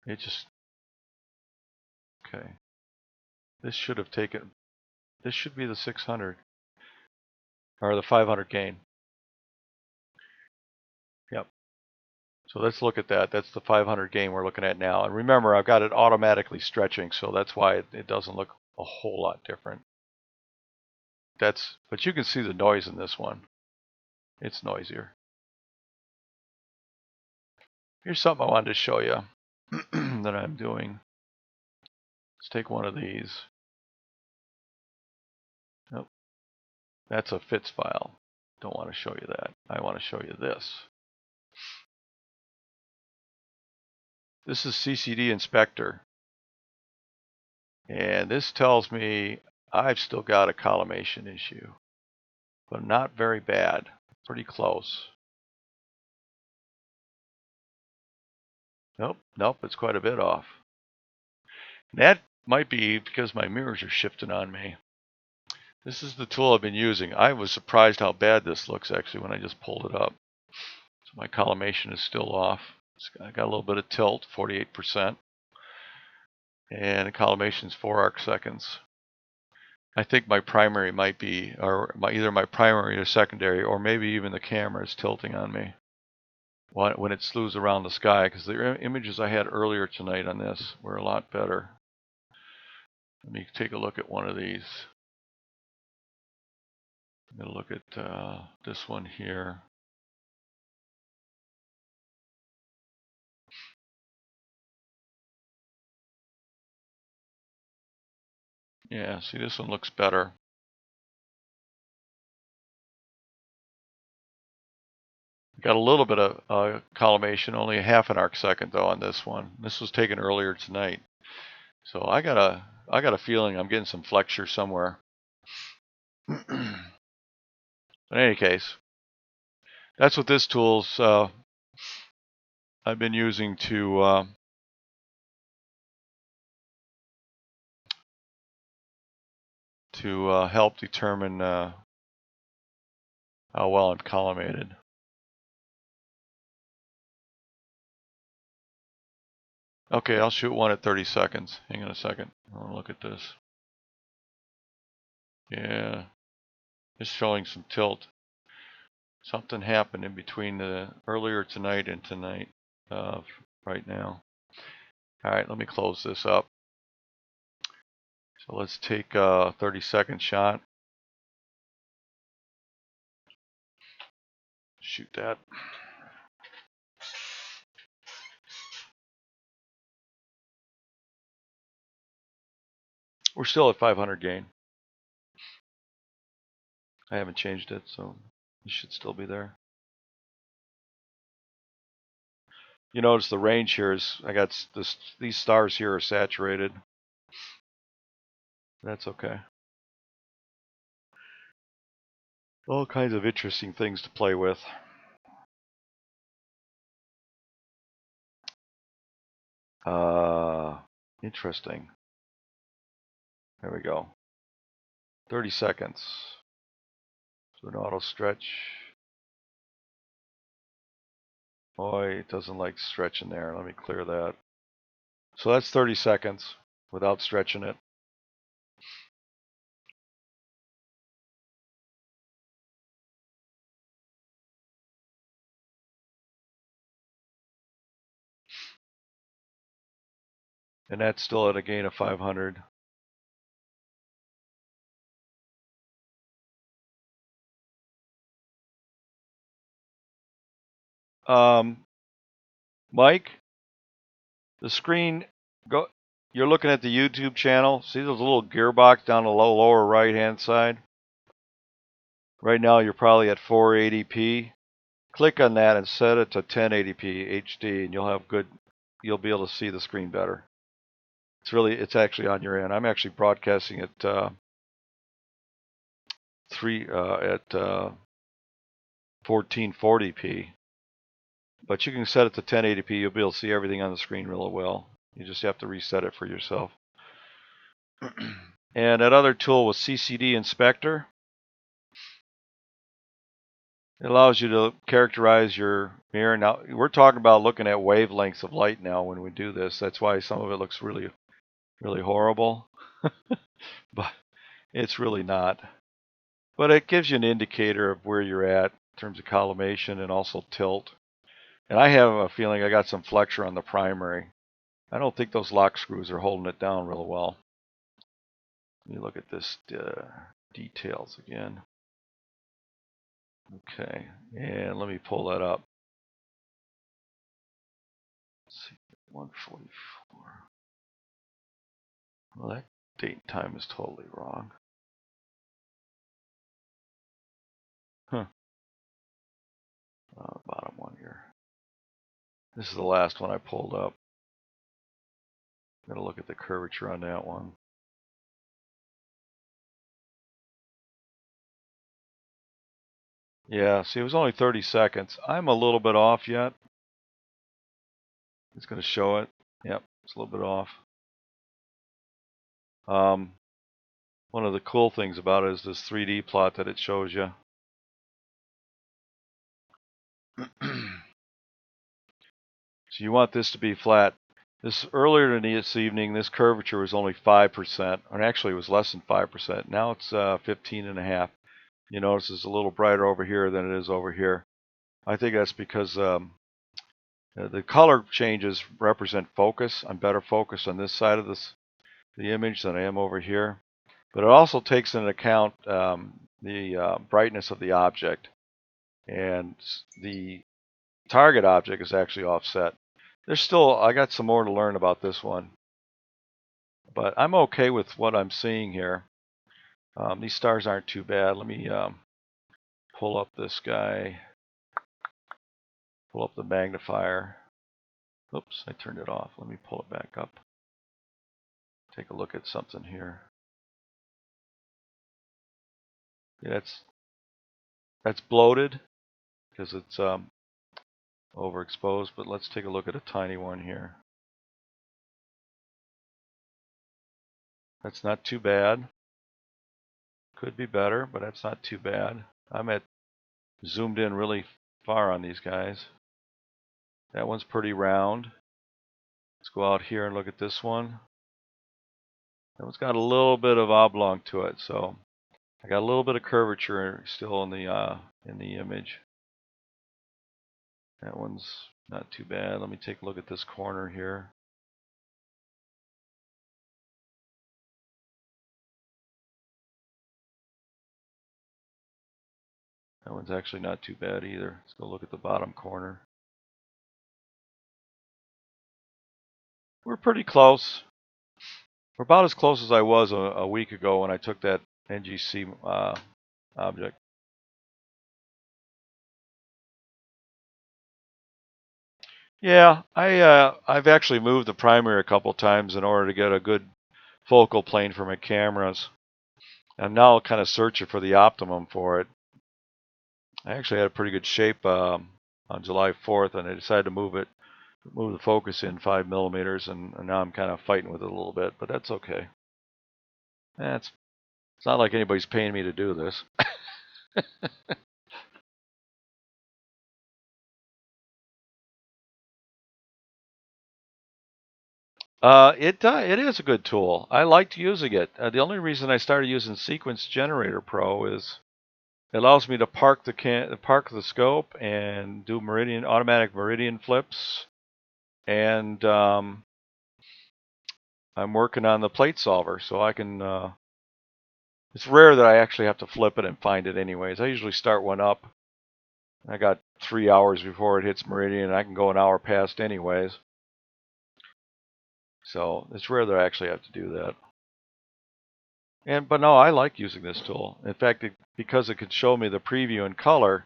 here. It just, okay. This should have taken, this should be the 600 or the 500 gain. Yep. So let's look at that. That's the 500 gain we're looking at now. And remember, I've got it automatically stretching, so that's why it doesn't look a whole lot different. But you can see the noise in this one. It's noisier. Here's something I wanted to show you that I'm doing. Let's take one of these. Nope. That's a FITS file. Don't want to show you that. I want to show you this. This is CCD Inspector. And this tells me I've still got a collimation issue, but not very bad. Pretty close. Nope, it's quite a bit off. And that might be because my mirrors are shifting on me. This is the tool I've been using. I was surprised how bad this looks actually when I just pulled it up. So my collimation is still off. I got a little bit of tilt, 48%. And the collimation is 4 arc seconds. I think my primary might be, or either my primary or secondary, or maybe even the camera is tilting on me when it slews around the sky, because the images I had earlier tonight on this were a lot better. Let me take a look at one of these. I'm going to look at this one here. Yeah, see, this one looks better. Got a little bit of collimation, only a half an arc second though on this one. This was taken earlier tonight. So I got a feeling I'm getting some flexure somewhere. In any case, that's what this tool's I've been using to help determine how well I'm collimated. Okay, I'll shoot one at 30 seconds. Hang on a second. I want to look at this. Yeah, it's showing some tilt. Something happened in between the earlier tonight and tonight. Right now. All right, let me close this up. So let's take a 30-second shot. Shoot that. We're still at 500 gain. I haven't changed it, so it should still be there. You notice the range here is, I got this, these stars here are saturated. That's okay. All kinds of interesting things to play with. Interesting. There we go. 30 seconds. So an auto stretch. Boy, it doesn't like stretching there. Let me clear that. So that's 30 seconds without stretching it. And that's still at a gain of 500. Mike, the screen, you're looking at the YouTube channel. See those little gearbox down the lower right hand side? Right now you're probably at 480p. Click on that and set it to 1080p HD, and you'll be able to see the screen better. It's actually on your end. I'm actually broadcasting at 1440p. But you can set it to 1080p. You'll be able to see everything on the screen really well. You just have to reset it for yourself. And that other tool was CCD Inspector. It allows you to characterize your mirror. Now, we're talking about looking at wavelengths of light now when we do this. That's why some of it looks really, really horrible. But it's really not. But it gives you an indicator of where you're at in terms of collimation and also tilt. And I have a feeling I got some flexure on the primary. I don't think those lock screws are holding it down real well. Let me look at this details again. Okay, and let me pull that up. Let's see, 144. Well, that date and time is totally wrong. Huh. Bottom one here. This is the last one I pulled up. Gotta look at the curvature on that one. Yeah, see, it was only 30 seconds. I'm a little bit off yet. It's going to show it. Yep, it's a little bit off. One of the cool things about it is this 3D plot that it shows you. So you want this to be flat. This earlier this evening, this curvature was only 5%, or actually it was less than 5%. Now it's 15.5. You notice it's a little brighter over here than it is over here. I think that's because the color changes represent focus. I'm better focused on this side of the image than I am over here. But it also takes into account the brightness of the object. And the target object is actually offset. I got some more to learn about this one. But I'm okay with what I'm seeing here. These stars aren't too bad. Let me pull up this guy. Pull up the magnifier. Oops, I turned it off. Let me pull it back up. Take a look at something here. Yeah, that's bloated because it's overexposed, but let's take a look at a tiny one here. That's not too bad. Could be better, but that's not too bad. I'm at zoomed in really far on these guys. That one's pretty round. Let's go out here and look at this one. That one's got a little bit of oblong to it, so I got a little bit of curvature still in the image. That one's not too bad. Let me take a look at this corner here. That one's actually not too bad either. Let's go look at the bottom corner. We're pretty close. We're about as close as I was a week ago when I took that NGC object. Yeah, I've actually moved the primary a couple times in order to get a good focal plane for my cameras. I'm now kind of searching for the optimum for it. I actually had a pretty good shape on July 4th, and I decided to move the focus in 5 millimeters, and now I'm kind of fighting with it a little bit, but that's okay. It's not like anybody's paying me to do this. It is a good tool. I liked using it. The only reason I started using Sequence Generator Pro is it allows me to park the scope and do automatic meridian flips, and I'm working on the plate solver, so I can. It's rare that I actually have to flip it and find it anyways. I usually start one up. I got 3 hours before it hits meridian, and I can go an hour past anyways. So it's rare that I actually have to do that. But no, I like using this tool. In fact, because it could show me the preview in color,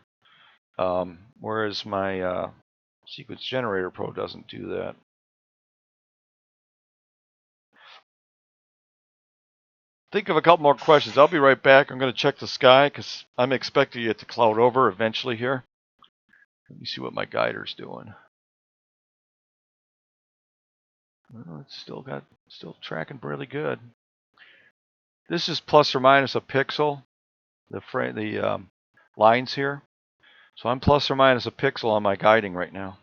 whereas my Sequence Generator Pro doesn't do that. Think of a couple more questions. I'll be right back. I'm going to check the sky because I'm expecting it to cloud over eventually here. Let me see what my guider's doing. Well, it's still tracking really good. This is plus or minus a pixel. The lines here. So I'm plus or minus a pixel on my guiding right now.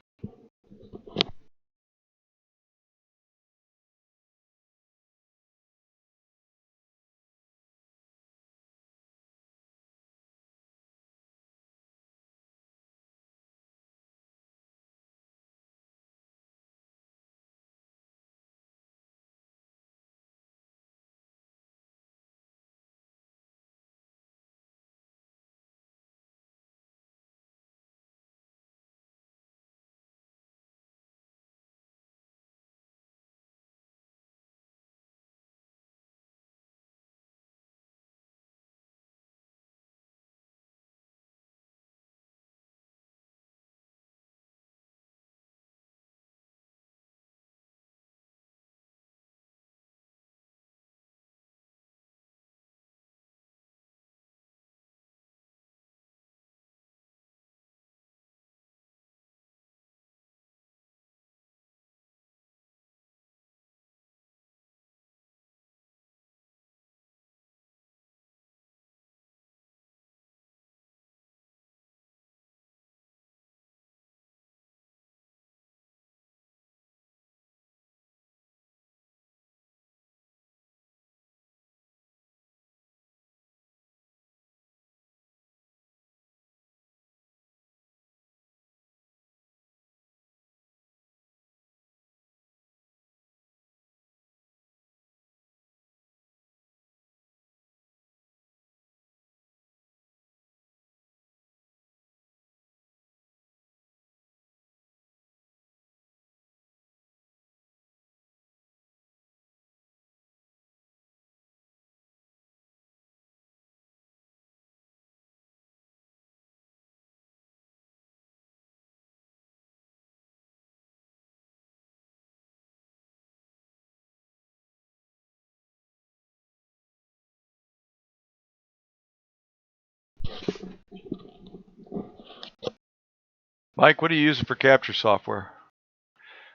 Mike, what are you using for capture software?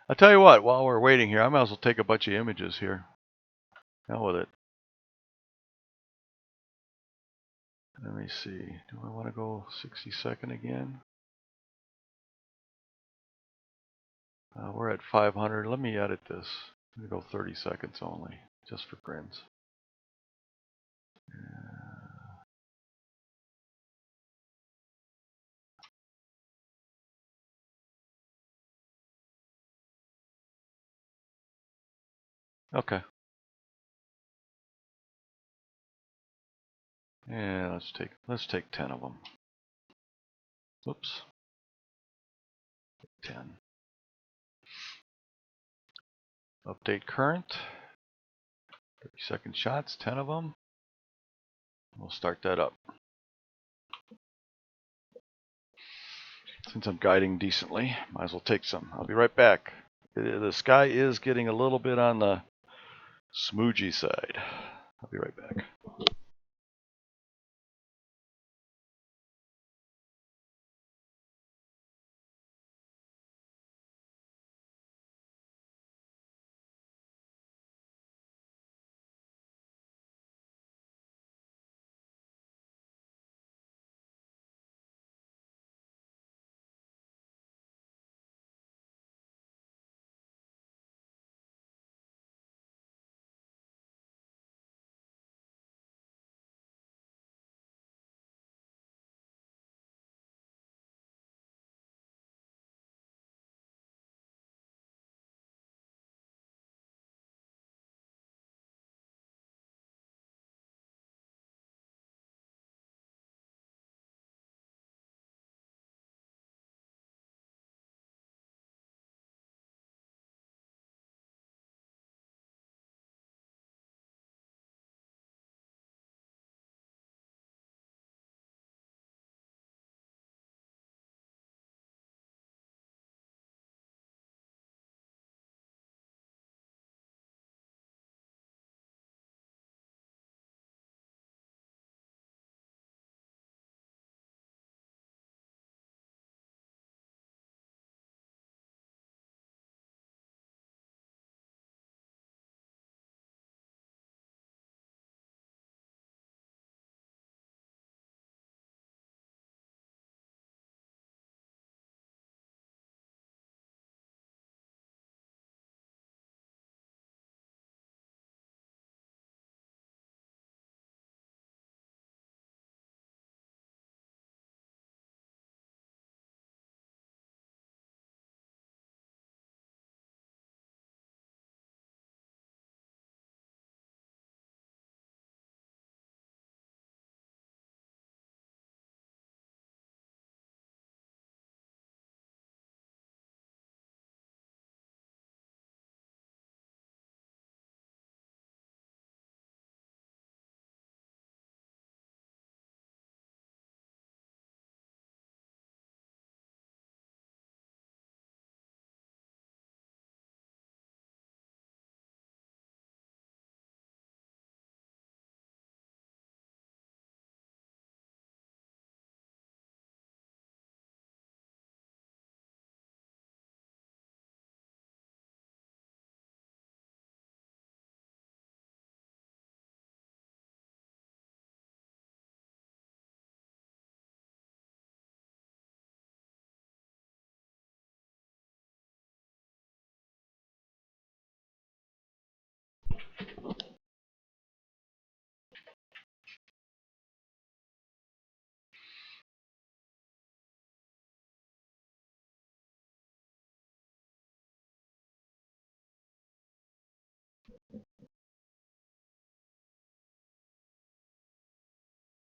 I'll tell you what, while we're waiting here, I might as well take a bunch of images here. Hell with it. Let me see. Do I want to go 60-second again? We're at 500. Let me edit this. I'm going to go 30 seconds only, just for grins. Okay. Yeah, let's take 10 of them. Whoops. 10. Update current. 30-second shots, 10 of them. We'll start that up. Since I'm guiding decently, might as well take some. I'll be right back. The sky is getting a little bit on the smoogy side. I'll be right back.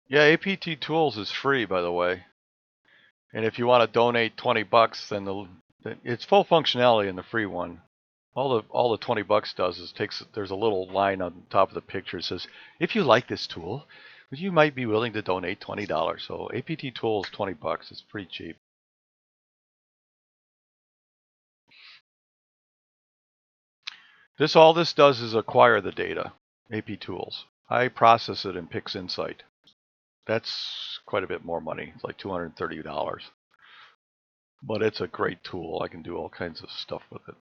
Yeah, APT Tools is free, by the way. And if you want to donate 20 bucks, then it's full functionality in the free one. All the 20 bucks does is there's a little line on top of the picture that says, if you like this tool, you might be willing to donate $20. So APT Tool is 20 bucks. It's pretty cheap. All this does is acquire the data, AP Tools. I process it in PixInsight. That's quite a bit more money. It's like $230. but it's a great tool. I can do all kinds of stuff with it.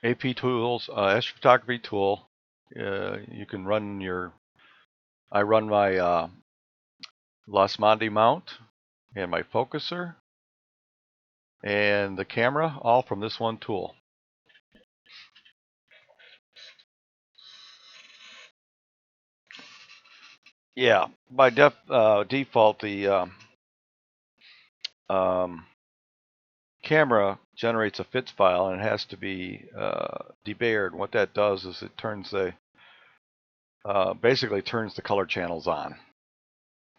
AP tools, astrophotography tool. You can run your. I run my Losmandy mount and my focuser and the camera all from this one tool. Yeah, by default, the um, camera generates a FITS file and it has to be debayered. What that does is it turns the basically turns the color channels on.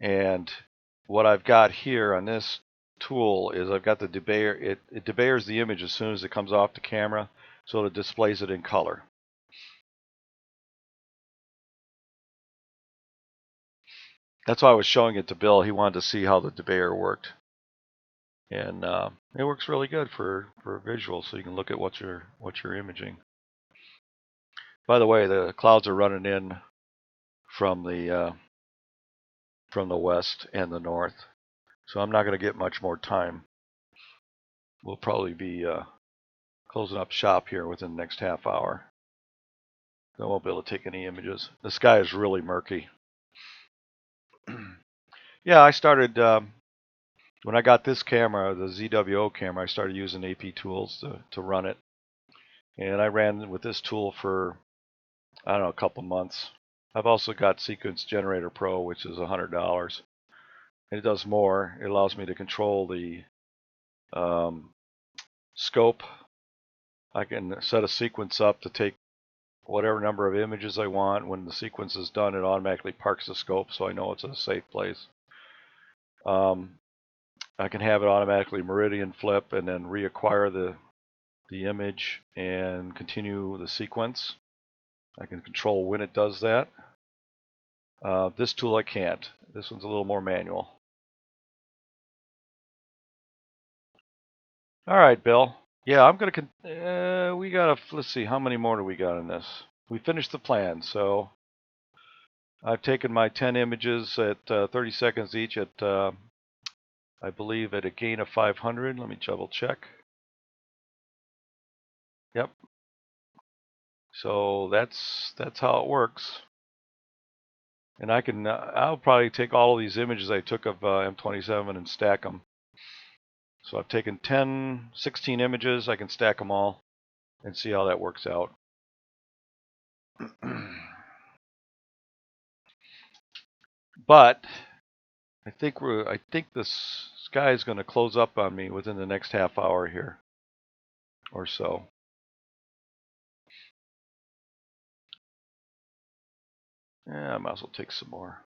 And what I've got here on this tool is I've got the debayer. It debayers the image as soon as it comes off the camera, so it displays it in color. That's why I was showing it to Bill. He wanted to see how the debayer worked. And it works really good for visual, so you can look at what you're imaging. By the way, the clouds are running in from the west and the north, so I'm not going to get much more time. We'll probably be closing up shop here within the next half hour. I won't be able to take any images. The sky is really murky. Yeah, I started when I got this camera, the ZWO camera. I started using AP tools to run it, and I ran with this tool for I don't know a couple months. I've also got Sequence Generator Pro, which is $100, and it does more. It allows me to control the scope. I can set a sequence up to take whatever number of images I want. When the sequence is done, it automatically parks the scope, so I know it's in a safe place. I can have it automatically meridian flip and then reacquire the image and continue the sequence. I can control when it does that. This tool I can't. This one's a little more manual. All right, Bill. Yeah, I'm gonna. We got a. Let's see, how many more do we got in this? We finished the plan, so I've taken my 10 images at 30 seconds each at, I believe, at a gain of 500. Let me double check. Yep. So that's how it works. And I can. I'll probably take all of these images I took of M27 and stack them. So I've taken 10, 16 images. I can stack them all and see how that works out. But I think the sky is going to close up on me within the next half hour here or so. Yeah, I might as well take some more.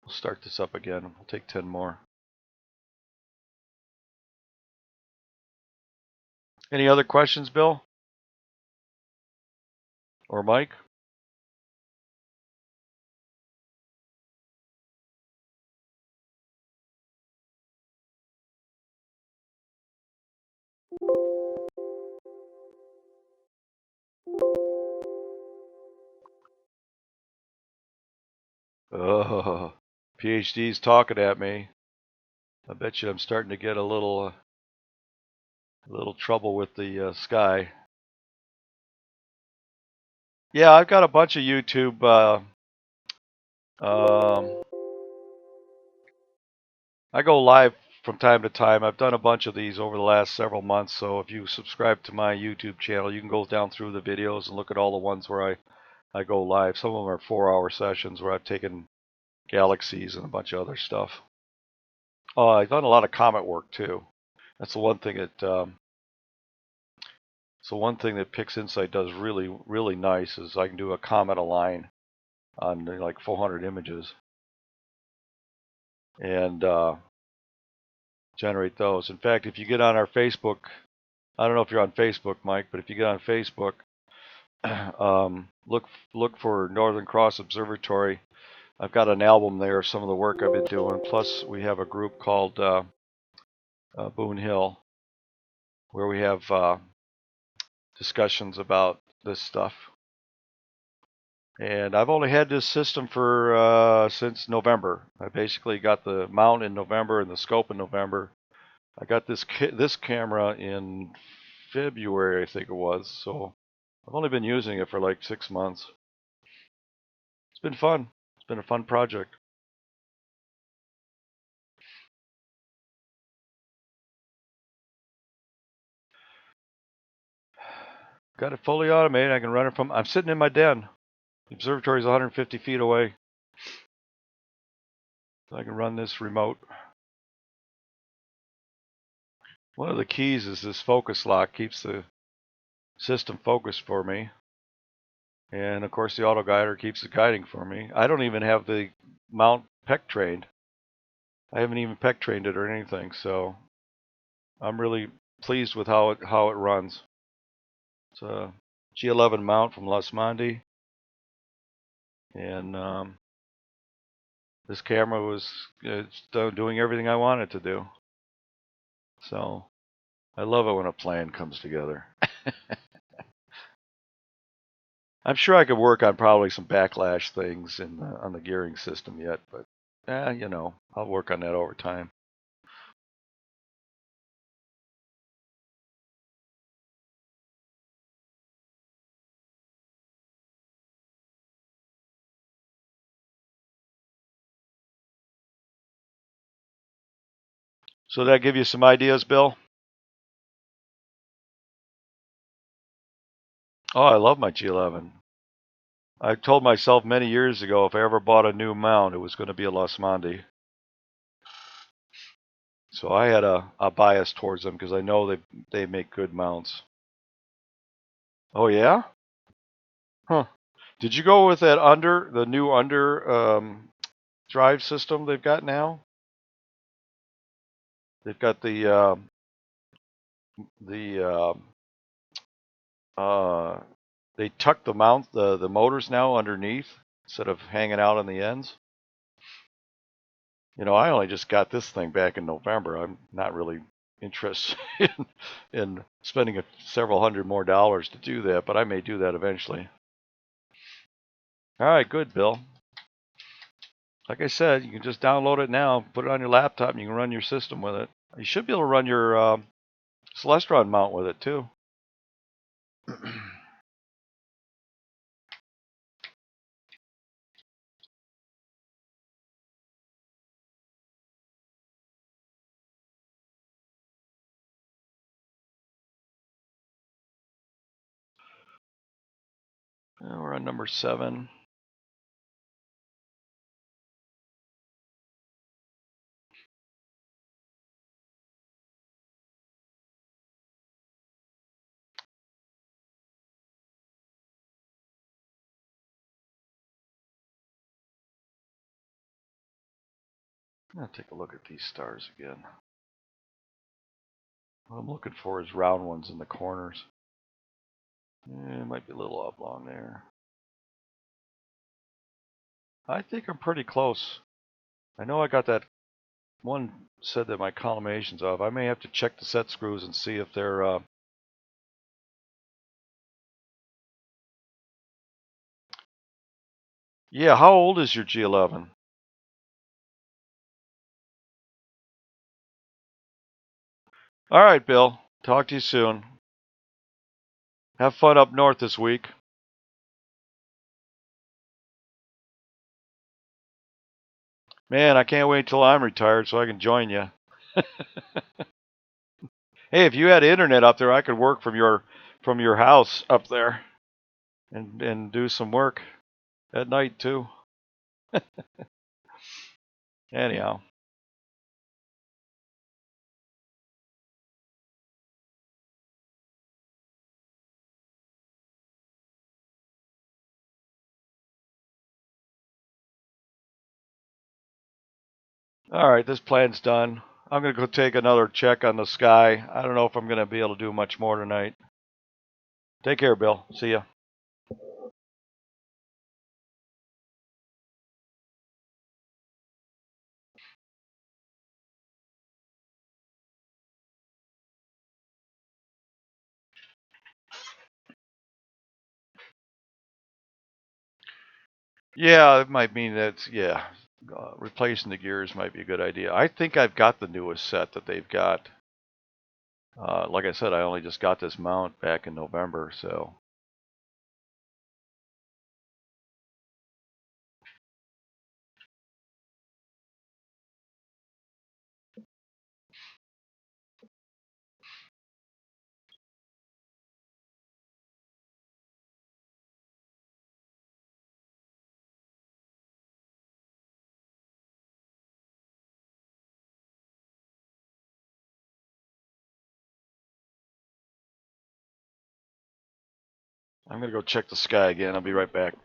We'll start this up again. We'll take 10 more. Any other questions, Bill? Or Mike? Oh, PhD's talking at me. I bet you I'm starting to get a little trouble with the sky. Yeah, I've got a bunch of YouTube. I go live from time to time. I've done a bunch of these over the last several months. So if you subscribe to my YouTube channel, you can go down through the videos and look at all the ones where I go live. Some of them are 4-hour sessions where I've taken galaxies and a bunch of other stuff. Oh, I've done a lot of comet work too. That's the one thing that PixInsight does really nice is I can do a comet align on like 400 images and generate those. In fact, if you get on our Facebook, I don't know if you're on Facebook, Mike, but if you get on Facebook, look for Northern Cross Observatory. I've got an album there of some of the work I've been doing. Plus, we have a group called Boone Hill, where we have discussions about this stuff. And I've only had this system for since November. I basically got the mount in November and the scope in November. I got this camera in February, I think it was. So I've only been using it for like 6 months. It's been fun. It's been a fun project. Got it fully automated. I can run it from. I'm sitting in my den. The observatory is 150 feet away. So I can run this remote. One of the keys is this focus lock, keeps the system focused for me. And of course the auto guider keeps it guiding for me. I don't even have the mount PEC trained. I haven't even PEC trained it or anything, so I'm really pleased with how it runs. It's a G11 mount from Los Mondi, and this camera was doing everything I wanted to do. So I love it when a plan comes together. I'm sure I could work on probably some backlash things on the gearing system yet, but I'll work on that over time. So that give you some ideas, Bill? Oh, I love my G11. I told myself many years ago if I ever bought a new mount, it was going to be a Los Mondi. So I had a bias towards them because I know they make good mounts. Oh yeah? Huh. Did you go with the new drive system they've got now? They've got the they tuck the motors now underneath instead of hanging out on the ends. I only just got this thing back in November. I'm not really interested in spending several hundred more dollars to do that, but I may do that eventually. All right, good, Bill. Like I said, you can just download it now, put it on your laptop, and you can run your system with it. You should be able to run your Celestron mount with it too. We're on number 7. I'm going to take a look at these stars again. What I'm looking for is round ones in the corners. It might be a little oblong there. I think I'm pretty close. I know I got that one said that my collimation's off. I may have to check the set screws and see if they're yeah, how old is your G11? All right, Bill. Talk to you soon. Have fun up north this week. Man, I can't wait till I'm retired so I can join you. Hey, if you had internet up there, I could work from your house up there and do some work at night too. Anyhow. All right, this plan's done. I'm going to go take another check on the sky. I don't know if I'm going to be able to do much more tonight. Take care, Bill. See ya. Yeah, it might mean that, yeah, replacing the gears might be a good idea. I think I've got the newest set that they've got. Like I said, I only just got this mount back in November, so. I'm going to go check the sky again. I'll be right back.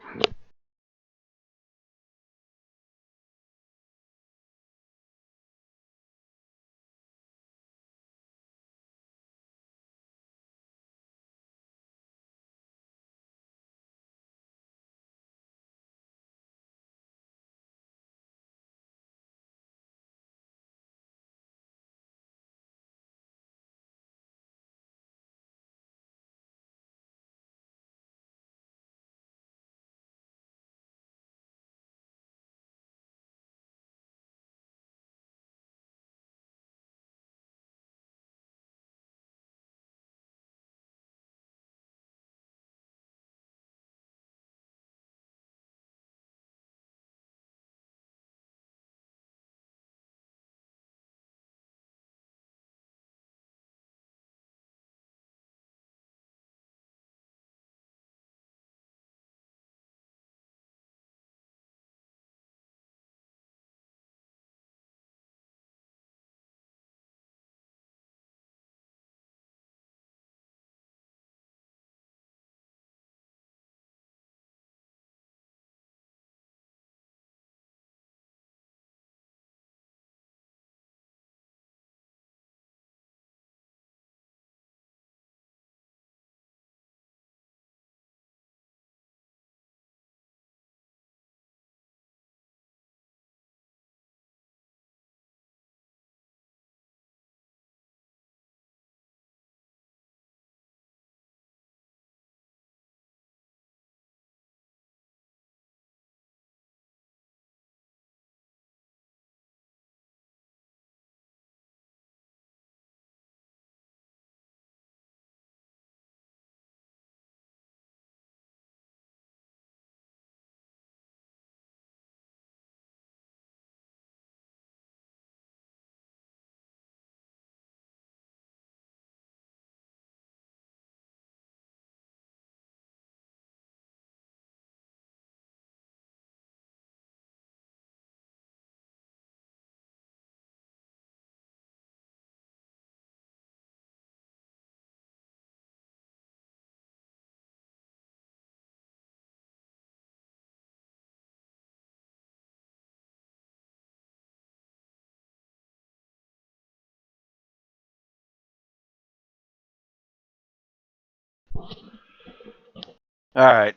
All right.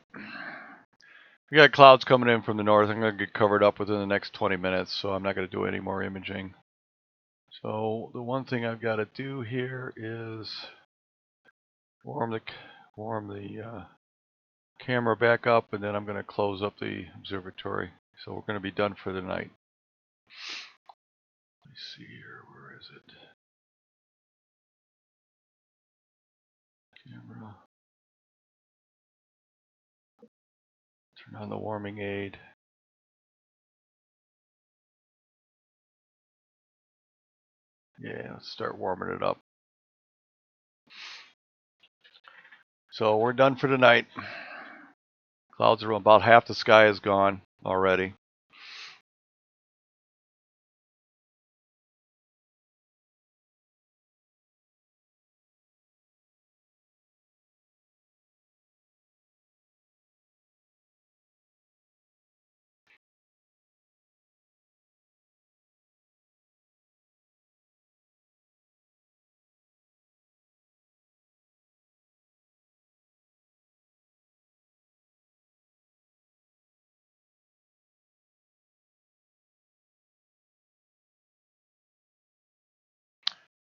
We got clouds coming in from the north. I'm going to get covered up within the next 20 minutes, so I'm not going to do any more imaging. So the one thing I've got to do here is warm the camera back up, and then I'm going to close up the observatory. So we're going to be done for the night. Let's see here. Where is it? Camera. Turn on the warming aid. Yeah, let's start warming it up. So we're done for tonight. Clouds are about half the sky is gone already.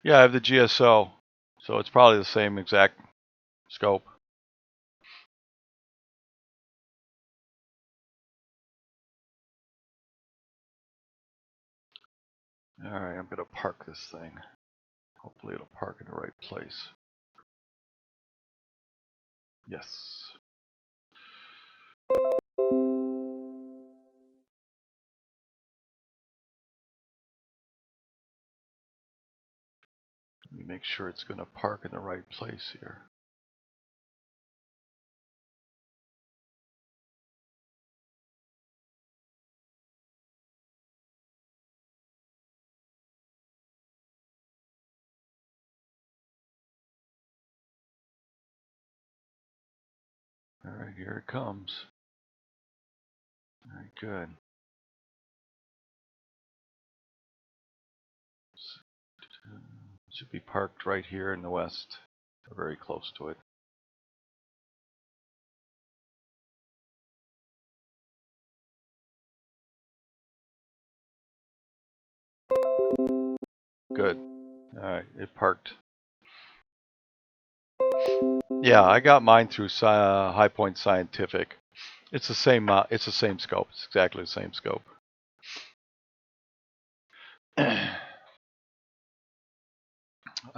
Yeah, I have the GSO, so it's probably the same exact scope. All right, I'm going to park this thing. Hopefully it'll park in the right place. Yes. Let me make sure it's going to park in the right place here. All right, here it comes. All right, good. It should be parked right here in the west, or very close to it. Good. All right, it parked. Yeah, I got mine through High Point Scientific. It's the same. It's the same scope. It's exactly the same scope. I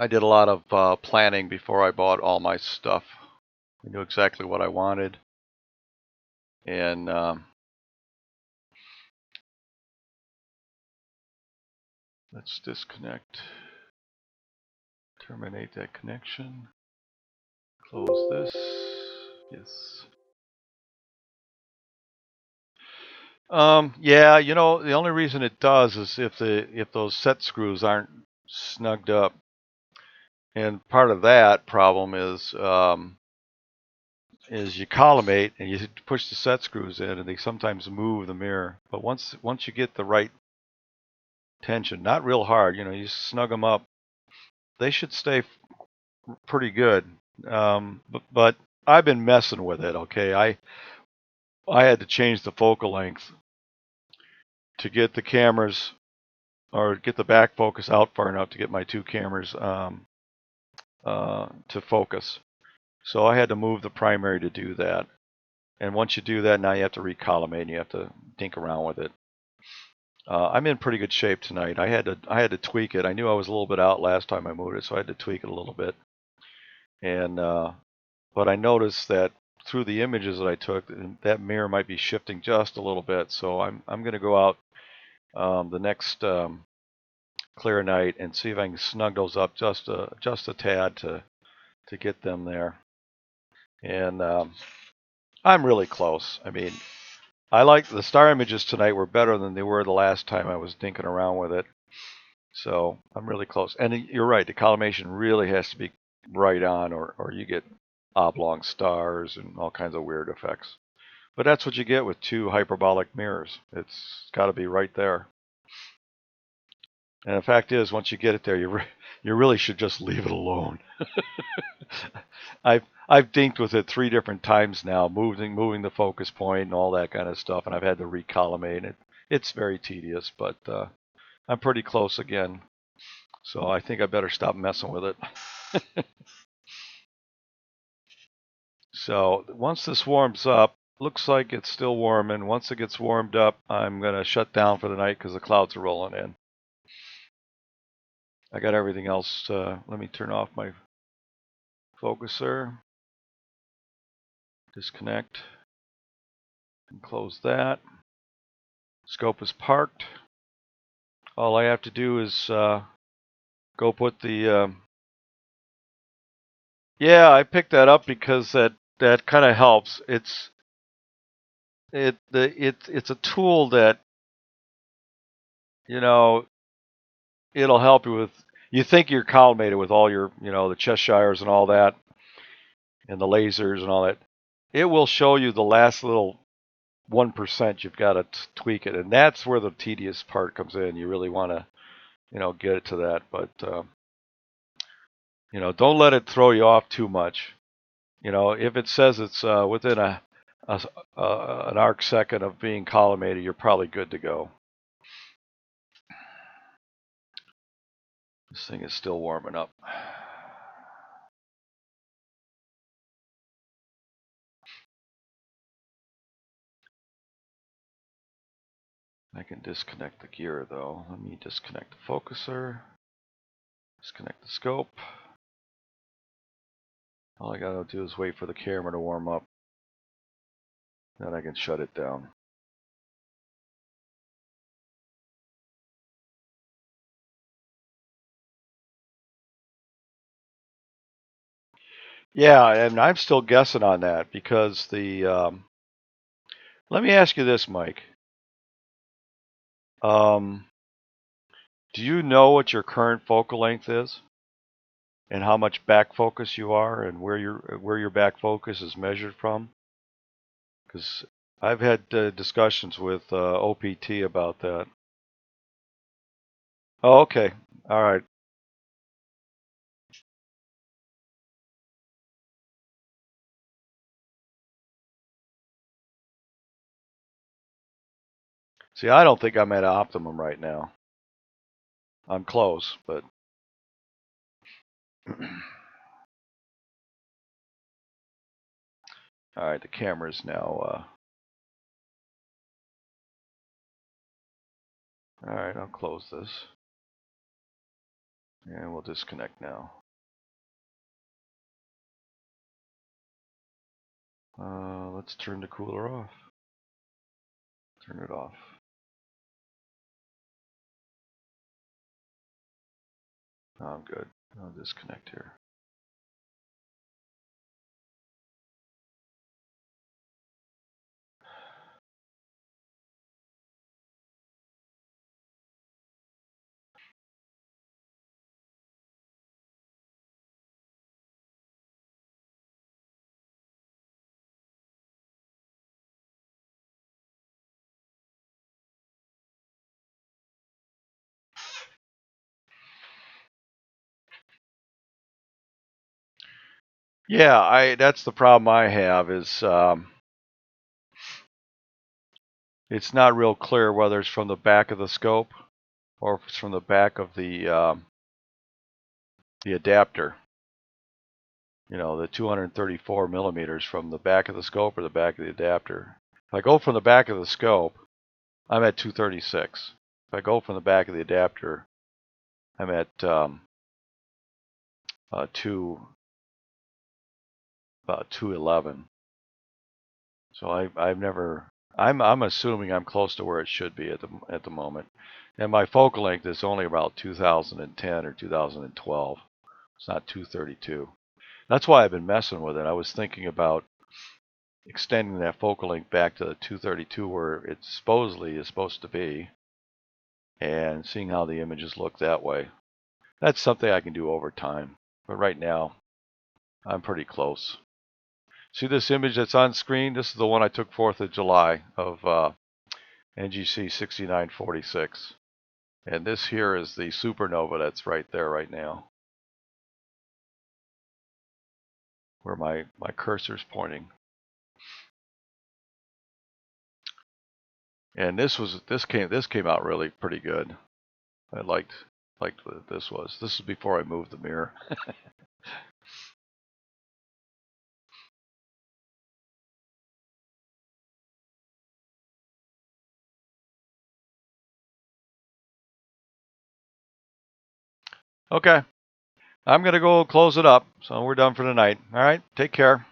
did a lot of planning before I bought all my stuff. I knew exactly what I wanted, and let's disconnect. Terminate that connection. Close this. Yes. Yeah, you know, the only reason it does is if those set screws aren't snugged up. And part of that problem is you collimate and you push the set screws in and they sometimes move the mirror. But once you get the right tension, not real hard, you know, you snug them up, they should stay pretty good. But I've been messing with it, okay? I had to change the focal length to get the cameras or get the back focus out far enough to get my two cameras to focus. So I had to move the primary to do that. And once you do that, now you have to recollimate and you have to dink around with it. I'm in pretty good shape tonight. I had to tweak it. I knew I was a little bit out last time I moved it, so I had to tweak it a little bit. And but I noticed that through the images that I took, that mirror might be shifting just a little bit. So I'm going to go out the next clear night and see if I can snug those up just a tad to get them there. And I'm really close. I mean, I like the star images tonight were better than they were the last time I was dinking around with it. So I'm really close. And you're right, the collimation really has to be right on or you get oblong stars and all kinds of weird effects. But that's what you get with two hyperbolic mirrors. It's got to be right there. And the fact is, once you get it there, you really should just leave it alone. I've dinked with it 3 different times now, moving the focus point and all that kind of stuff, and I've had to recollimate it. It's very tedious, but I'm pretty close again. So I think I better stop messing with it. So once this warms up, looks like it's still warming. Once it gets warmed up, I'm going to shut down for the night because the clouds are rolling in. I got everything else. Let me turn off my focuser. Disconnect. And close that. Scope is parked. All I have to do is go put the... yeah, I picked that up because that kind of helps. It's a tool that, you know, it'll help you with. You think you're collimated with all your, you know, the Cheshires and all that, and the lasers and all that. It will show you the last little 1% you've got to tweak it, and that's where the tedious part comes in. You really want to, you know, get it to that, but you know, don't let it throw you off too much. You know, if it says it's within an arc second of being collimated, you're probably good to go. This thing is still warming up. I can disconnect the gear though. Let me disconnect the focuser, disconnect the scope. All I gotta do is wait for the camera to warm up. Then I can shut it down. Yeah, and I'm still guessing on that because let me ask you this, Mike. Do you know what your current focal length is? And how much back focus you are and where your back focus is measured from? Because I've had discussions with OPT about that. Oh, okay. All right. See, I don't think I'm at optimum right now. I'm close, but all right. The camera's now. All right, I'll close this, and we'll disconnect now. Let's turn the cooler off. Turn it off. I'm good. I'll disconnect here. Yeah, that's the problem I have is it's not real clear whether it's from the back of the scope or if it's from the back of the adapter. You know, the 234 millimeters from the back of the scope or the back of the adapter. If I go from the back of the scope, I'm at 236. If I go from the back of the adapter, I'm at about 211. So I'm assuming I'm close to where it should be at the moment. And my focal length is only about 2010 or 2012. It's not 232. That's why I've been messing with it. I was thinking about extending that focal length back to the 232 where it supposedly is supposed to be and seeing how the images look that way. That's something I can do over time. But right now, I'm pretty close. See this image that's on screen? This is the one I took 4th of July of NGC 6946. And this here is the supernova that's right there right now, where my cursor's pointing. And this came out really pretty good. I liked what this was. This is before I moved the mirror. Okay, I'm gonna go close it up. So we're done for tonight. All right, take care.